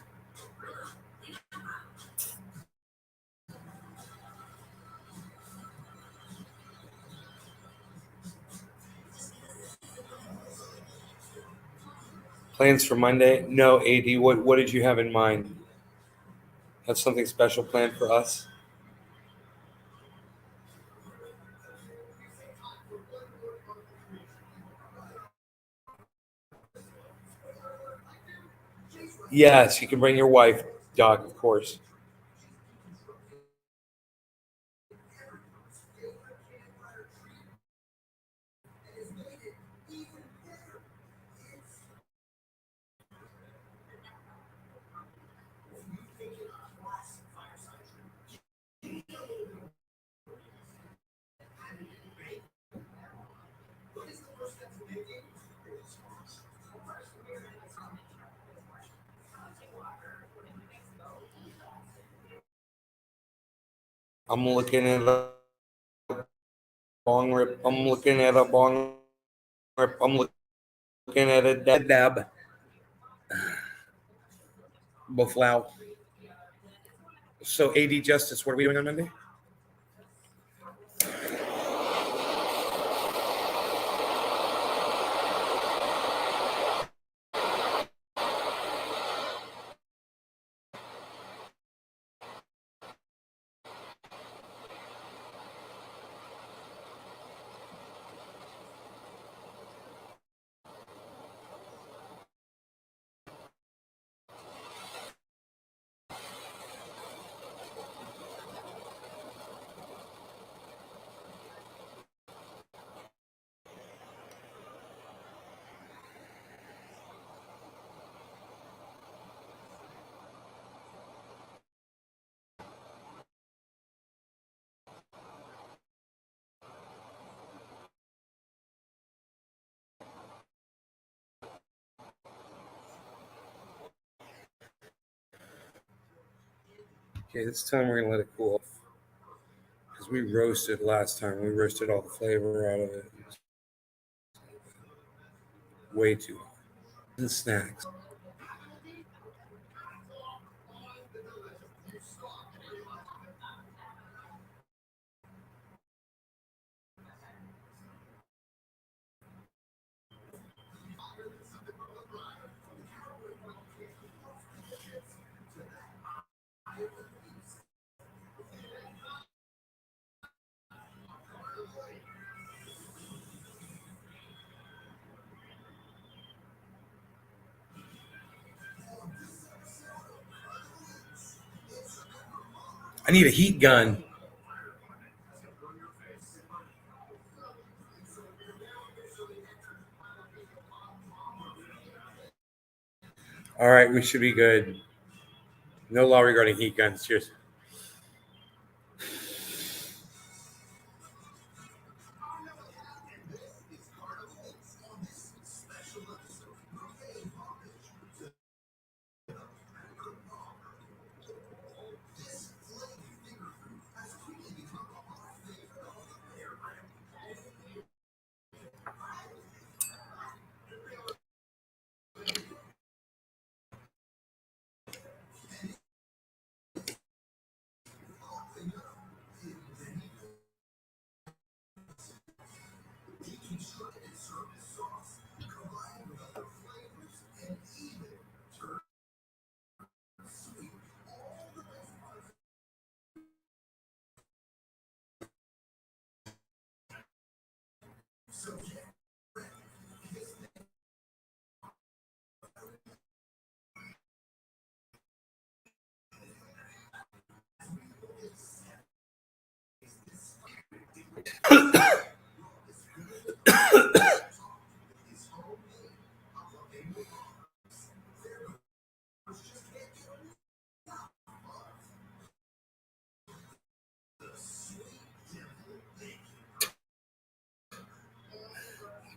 Plans for Monday? No, AD. What did you have in mind? Have something special planned for us? Yes, you can bring your wife, Doc, of course. I'm looking at a bong rip. I'm looking at a bong rip. I'm looking at a dab. Boflow. So, AD Justice, what are we doing on Monday? Okay, this time we're gonna let it cool off because we roasted last time. We roasted all the flavor out of it. Way too hot. And snacks. I need a heat gun. All right, we should be good. No law regarding heat guns. Cheers.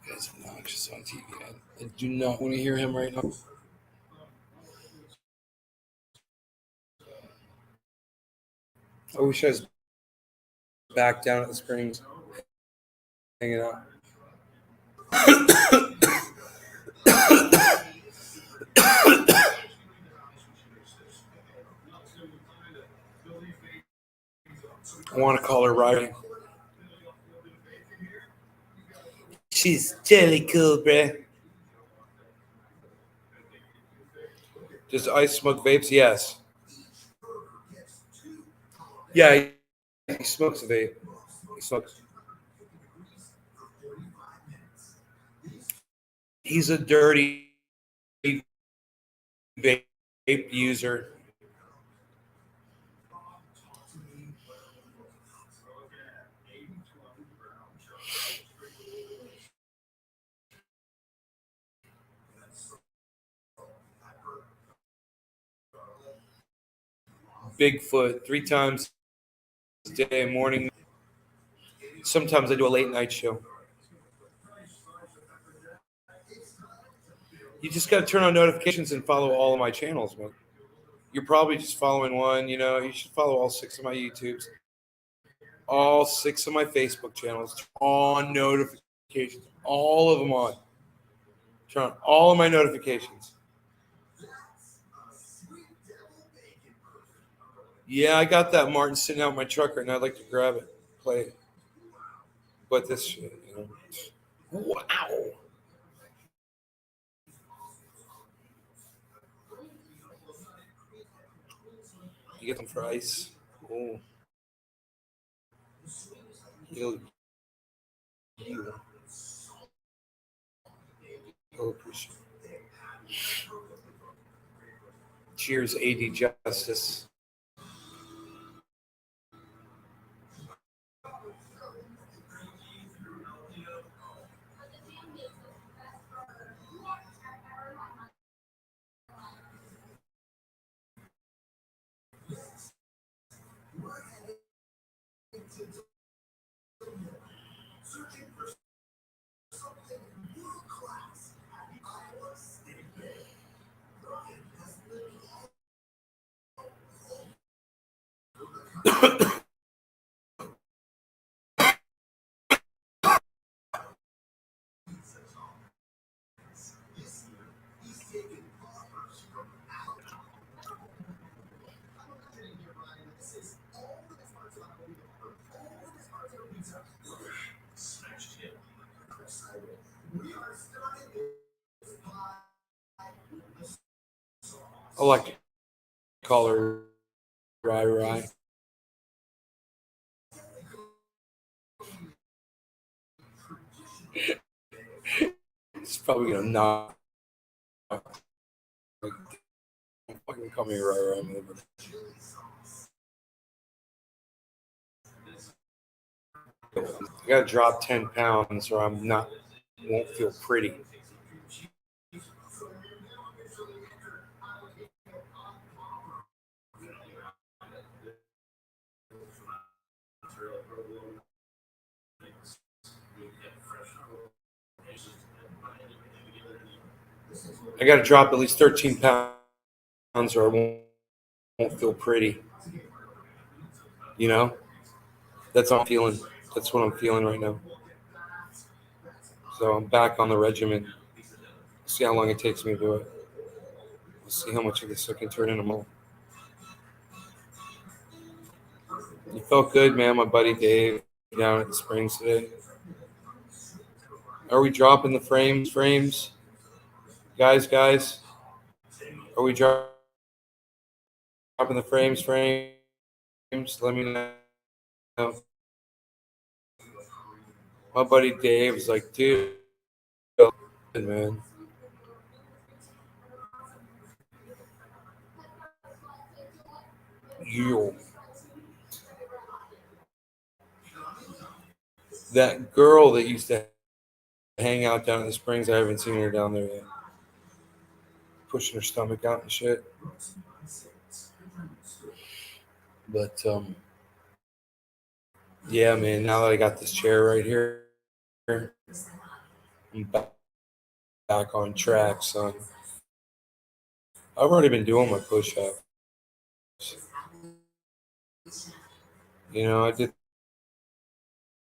Guy's obnoxious on TV. I do not want to hear him right now. I wish I was back down at the Springs hanging out. I want to call her Riley. She's totally cool, bruh. Does Ice smoke vapes? Yes. Yeah, he smokes a vape. He smokes. He's a dirty vape user. Bigfoot 3 times a day, morning. Sometimes I do a late night show. You just got to turn on notifications and follow all of my channels, man. You're probably just following one. You know, you should follow all 6 of my YouTubes. all 6 of my Facebook channels on notifications. All of them on. Turn on all of my notifications. Yeah, I got that Martin sitting out in my truck right now. I'd like to grab it, play it. But this shit, Wow. You get them for ice. Oh. You'll appreciate it. Cheers, AD Justice. I like to call her Rai. It's probably gonna knock. Like, don't fucking call me Rai. I gotta drop 10 pounds or won't feel pretty. I gotta drop at least 13 pounds or I won't feel pretty. That's what I'm feeling. That's what I'm feeling right now. So I'm back on the regimen. See how long it takes me to do it. We'll see how much of this I can turn into more. You felt good, man. My buddy Dave down at the Springs today. Are we dropping the frames? Guys? Are we dropping the frames? Let me know. My buddy Dave was like, dude, man. That girl that used to hang out down in the Springs, I haven't seen her down there yet. Pushing her stomach out and shit. But yeah, man, now that I got this chair right here, I'm back on track, son. I've already been doing my push-ups. I did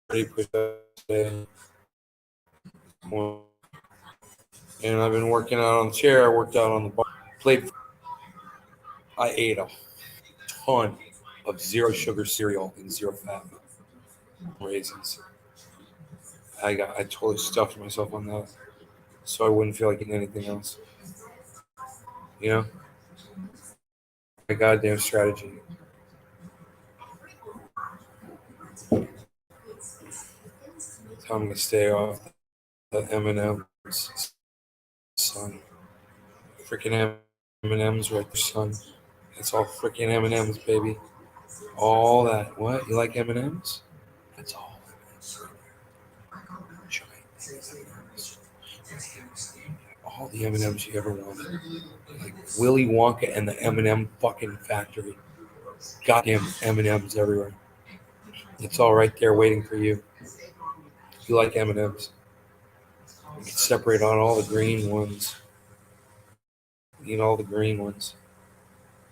30 push-ups today. And I've been working out on the chair. I worked out on the bar. I ate a ton of zero sugar cereal and zero fat raisins. I totally stuffed myself on that, so I wouldn't feel like eating anything else. My goddamn strategy. That's how I'm gonna stay off the M&M's, son. Freaking M&M's right there, son. It's all freaking M&M's, baby. All that. What? You like M&M's? That's all M&M's all the M&M's you ever wanted. Like Willy Wonka and the M&M fucking factory. Goddamn M&M's everywhere. It's all right there waiting for you. If you like M&M's, you can separate out all the green ones. Eat all the green ones.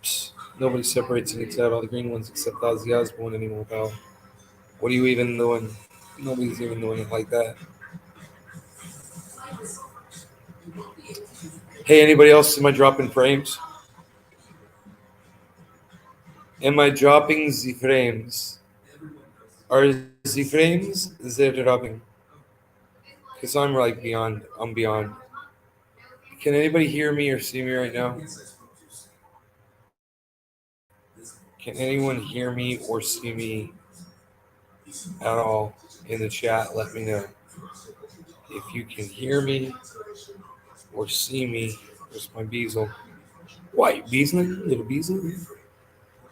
Psst, nobody separates and eats out all the green ones except Ozzy Osbourne anymore, pal. What are you even doing? Nobody's even doing it like that. Hey, anybody else? Am I dropping frames? Am I dropping the frames? Are the frames they're dropping? Because I'm like beyond. I'm beyond. Can anybody hear me or see me right now? Can anyone hear me or see me at all in the chat? Let me know. If you can hear me or see me, where's my Beazle? Why, Beazling? Little Beazling?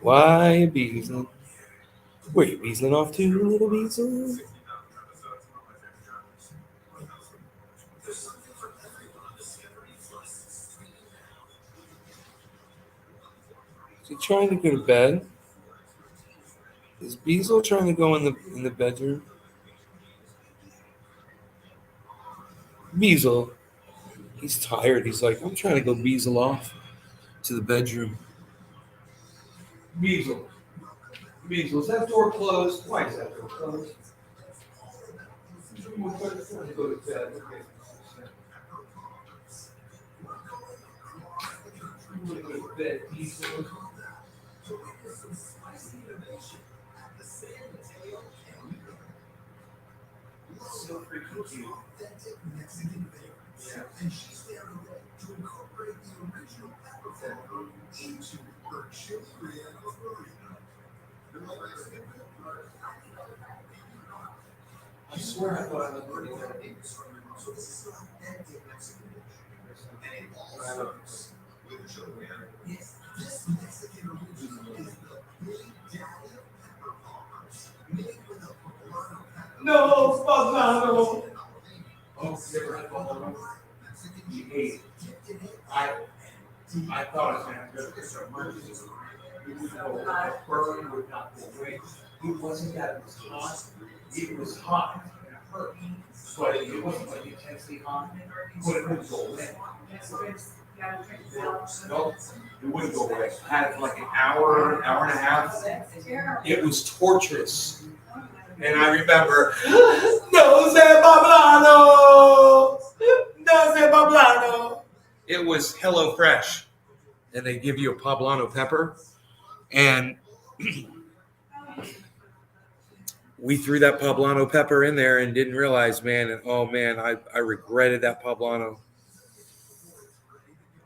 Why, Beazling? Where you Beazling off to, little Beazle? Is he trying to go to bed? Is Beazle trying to go in the bedroom? Beazle. He's tired. He's like, I'm trying to go Beazle off to the bedroom. Measles. Measles. Is that door closed? Why is that door closed? Go to bed. Okay. Go to bed, Measles. So freaking cute. Yeah. And she's there to incorporate the original pepper flavor into her chili burrito. I swear I thought I was pretty good. So this is an authentic Mexican dish. And it all works with chili. Yes, this Mexican original is the Big Daddy pepper poppers, made with a poblano pepper. No, poblano. Oh, you ever had poblano? You ate it. I thought it was going to have to go so much. It would go burn, would not go away. It wasn't that it was hot. It was hot and it hurt. But it wasn't like intensely hot. But it wouldn't go away. No, it wouldn't go away. I had it for like an hour and a half. It was torturous. And I remember, no se poblano, no se poblano. It was HelloFresh, and they give you a poblano pepper, and we threw that poblano pepper in there and didn't realize, man, and oh man, I regretted that poblano.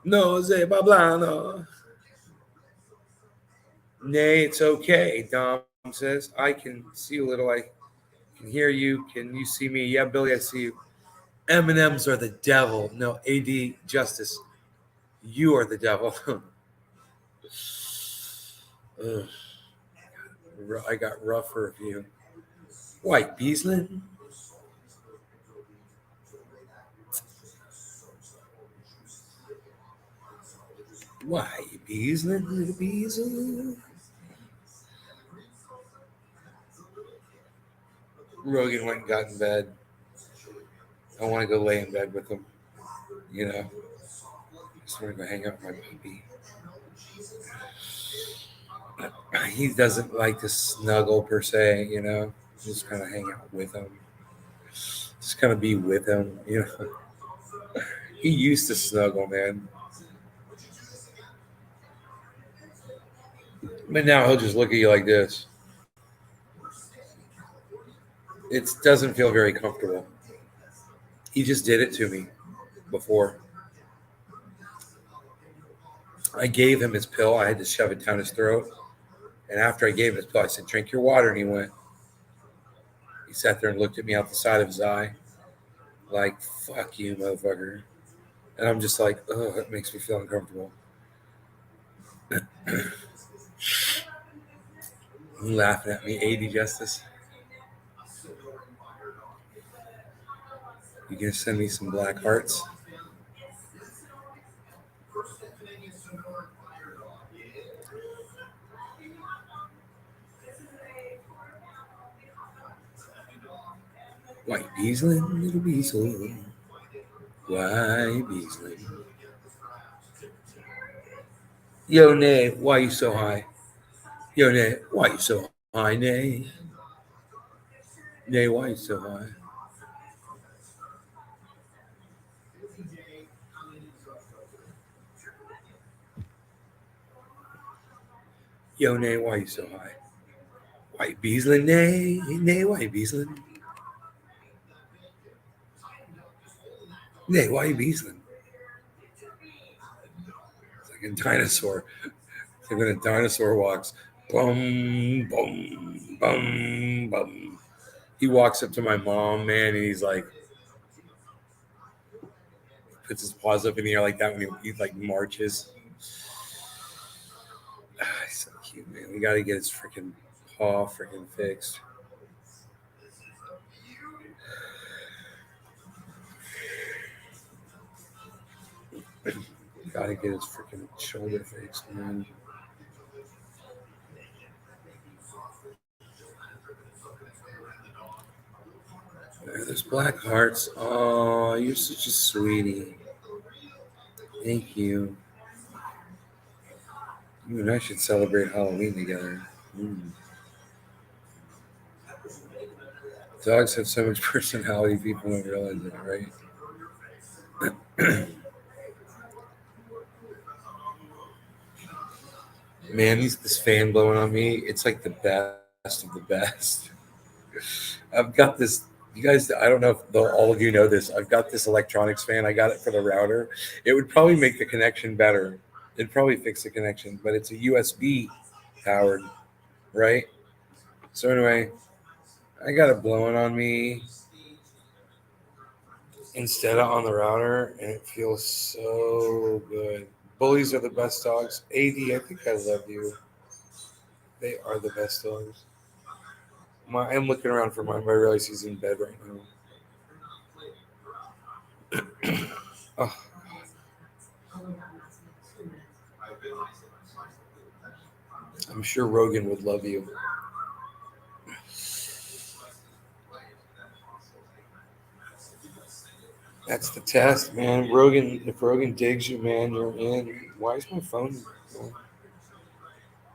No se poblano. Nay, it's okay, Dom says. I can see a little. I can hear you. Can you see me? Yeah, Billy, I see you. M&Ms are the devil. No, AD Justice, you are the devil. Ugh. I got rougher of you. White Beaslin. Why, Beaslin, little Beaslin? Rogan went and got in bed. I want to go lay in bed with him. You know, just want to go hang out with my puppy. He doesn't like to snuggle per se, you know. Just kind of hang out with him. Just kind of be with him, you know. He used to snuggle, man. But now he'll just look at you like this. It doesn't feel very comfortable. He just did it to me before. I gave him his pill. I had to shove it down his throat. And after I gave him his pill, I said, drink your water. And he went. He sat there and looked at me out the side of his eye. Like, fuck you, motherfucker. And I'm just like, oh, that makes me feel uncomfortable. You laughing at me, 80 Justice? You gonna send me some black hearts? White Beasley, little Beasley. Why Beasley? Yo, Nay, why you so high? Yo, Nay, why you so high, Nay? Nay, why are you so high? Yo, Nay, why are you so high? White Beaslin, Nay, White Beaslin. Nay, why are you Beaslin? It's like a dinosaur. It's like when a dinosaur walks. Bum, bum, bum, bum. He walks up to my mom, man, and he's like, puts his paws up in the air like that when he like marches. He's so cute, man. We got to get his freaking paw freaking fixed. Got to get his freaking shoulder fixed, man. There's black hearts. Oh, you're such a sweetie. Thank you. You and I should celebrate Halloween together. Dogs have so much personality, people don't realize it, right? Man, this fan blowing on me. It's like the best of the best. I've got this. You guys, I don't know if all of you know this. I've got this electronics fan. I got it for the router. It would probably make the connection better. It'd probably fix the connection, but it's a USB powered, right? So anyway, I got it blowing on me instead of on the router, and it feels so good. Bullies are the best dogs. AD, I think I love you. They are the best dogs. I'm looking around for mine, but I realize he's in bed right now. Oh. I'm sure Rogan would love you. That's the test, man. Rogan, if Rogan digs you, man, you're in. Why is my phone going?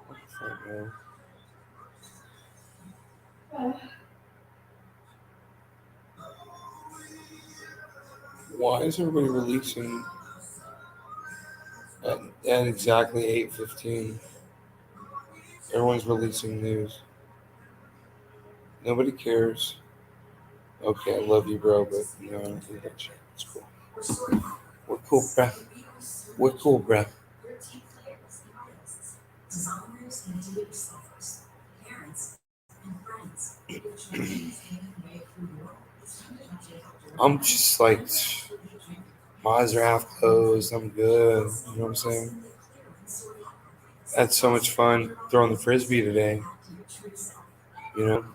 What the fuck, man? Why is everybody releasing at exactly 8:15? Everyone's releasing news. Nobody cares. Okay, I love you, bro, but no, I don't think that shit. It's cool. We're cool, bruh. We're cool, bruh. I'm just like, my eyes are half closed. I'm good. You know what I'm saying? I had so much fun throwing the frisbee today. You know?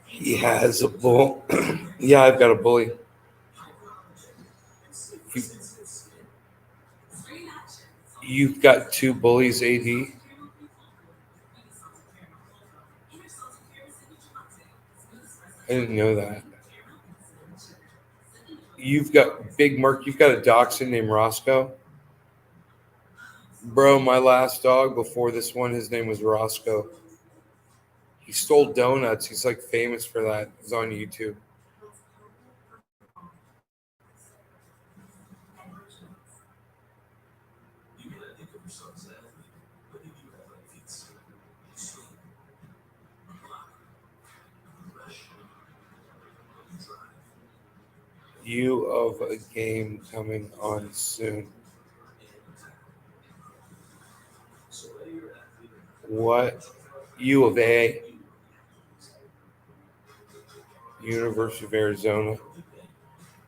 He has a bull. Yeah, I've got a bully. You've got two bullies, AD. I didn't know that. You've got Big Mark. You've got a dachshund named Roscoe. Bro, my last dog before this one, his name was Roscoe. He stole donuts. He's like famous for that. He's on YouTube. U of a game coming on soon. What? U of A, University of Arizona.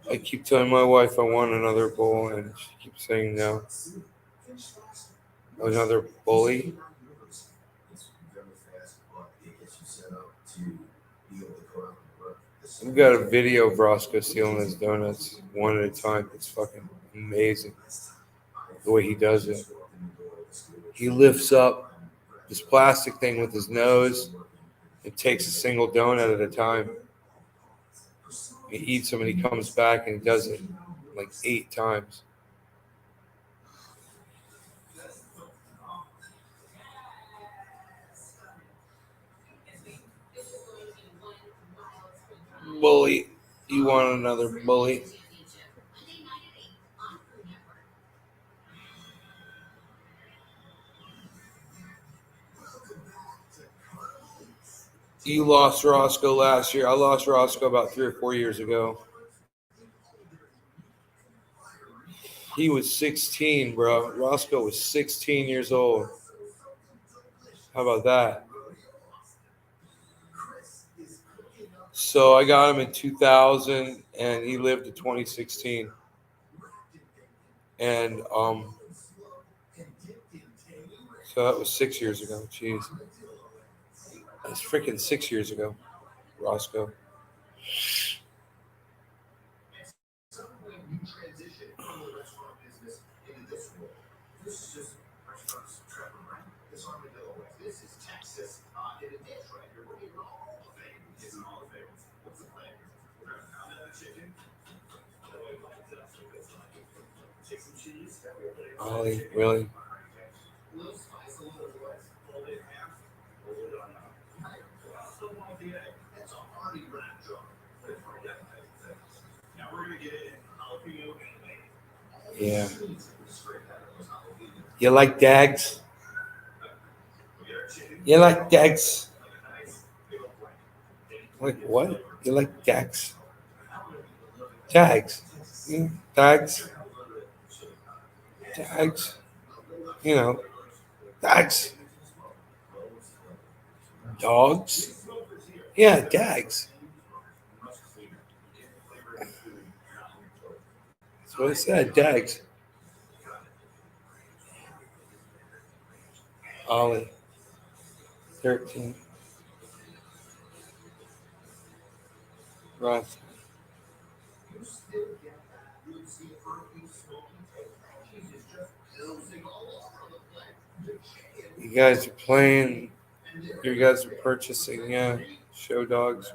I keep telling my wife I want another bowl, and she keeps saying no. Another bully? We've got a video of Roscoe stealing his donuts one at a time. It's fucking amazing the way he does it. He lifts up this plastic thing with his nose and takes a single donut at a time. He eats them and he comes back and he does it like 8 times. Bully. You want another bully? You lost Roscoe last year. I lost Roscoe about 3 or 4 years ago. He was 16, bro. Roscoe was 16 years old. How about that? So I got him in 2000, and he lived to 2016. And so that was 6 years ago. Jeez, that's freaking 6 years ago, Roscoe. Ollie, really? Yeah. You like Dags? You like Dags? Like what? You like Dags? Tags. Tags. Tags. You know. Dags. Dogs. Yeah, Dags. That's what I said. Dags. Ollie. 13. Roth. You guys are playing. You guys are purchasing, yeah, show dogs.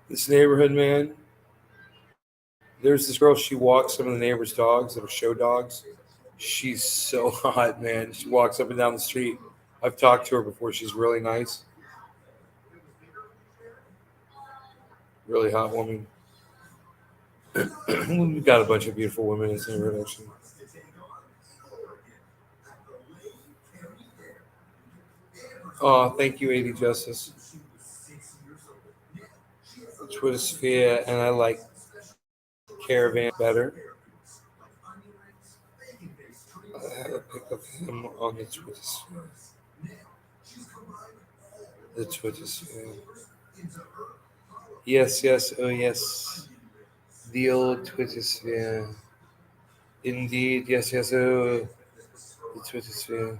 This neighborhood, man. There's this girl. She walks some of the neighbors' dogs that are show dogs. She's so hot, man. She walks up and down the street. I've talked to her before. She's really nice. Really hot woman. We've got a bunch of beautiful women in this neighborhood, actually. Oh, thank you, 80 Justice. Twitter sphere, and I like Caravan better. I had a pic of him on the Twitter sphere. The Twitter sphere. Yes, yes, oh yes. The old Twitter sphere. Indeed, yes, yes, oh. The Twitter sphere.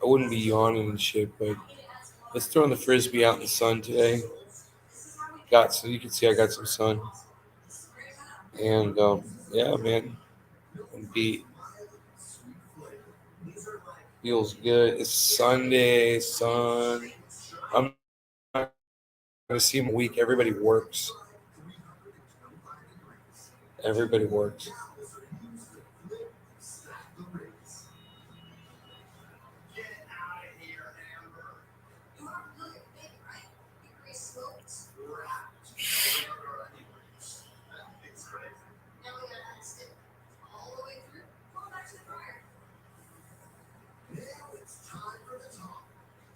I wouldn't be yawning and shit, but let's throw the frisbee out in the sun today. So you can see I got some sun, and yeah, man, I'm beat. Feels good. It's Sunday, son. I'm not gonna see him a week. Everybody works. Everybody works. Get out of here, Amber. You are really big, right? You grease smoked. Wrapped. It's crazy. Now we gotta iced it all the way through. Pull it back to the fryer. Now it's time for the top.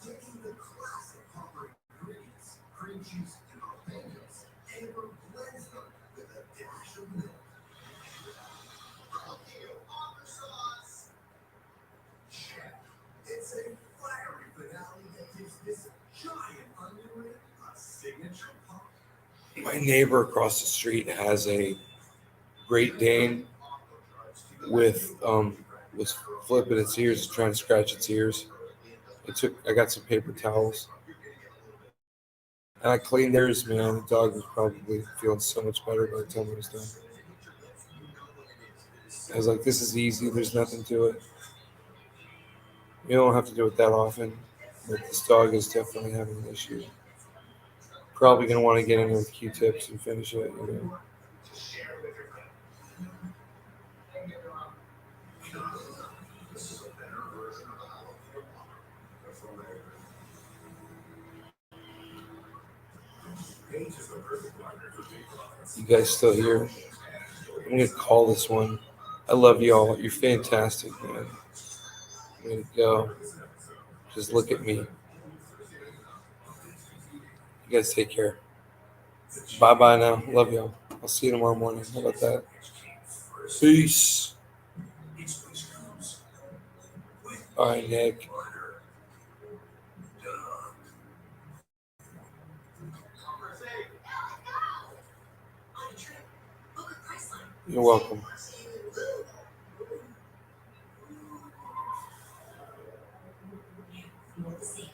Taking the classic Hopper ingredients, cream cheese and jalapenos, Amber blends them with a dash of milk. Jalapeno Hopper sauce. Check. It's a fiery finale that gives this giant onion ring a signature pop. My neighbor across the street has a Great Dane was flipping its ears, trying to scratch its ears. I got some paper towels and I cleaned theirs, man. The dog was probably feeling so much better by the time it was done. I was like, this is easy, there's nothing to it. You don't have to do it that often, but this dog is definitely having an issue. Probably gonna want to get in there with Q-tips and finish it, you know. You guys still here? I'm gonna call this one. I love y'all. You're fantastic, man. I'm gonna go. Just look at me. You guys take care. Bye bye now. Love y'all. I'll see you tomorrow morning. How about that? Peace. All right, Nick. You're welcome. See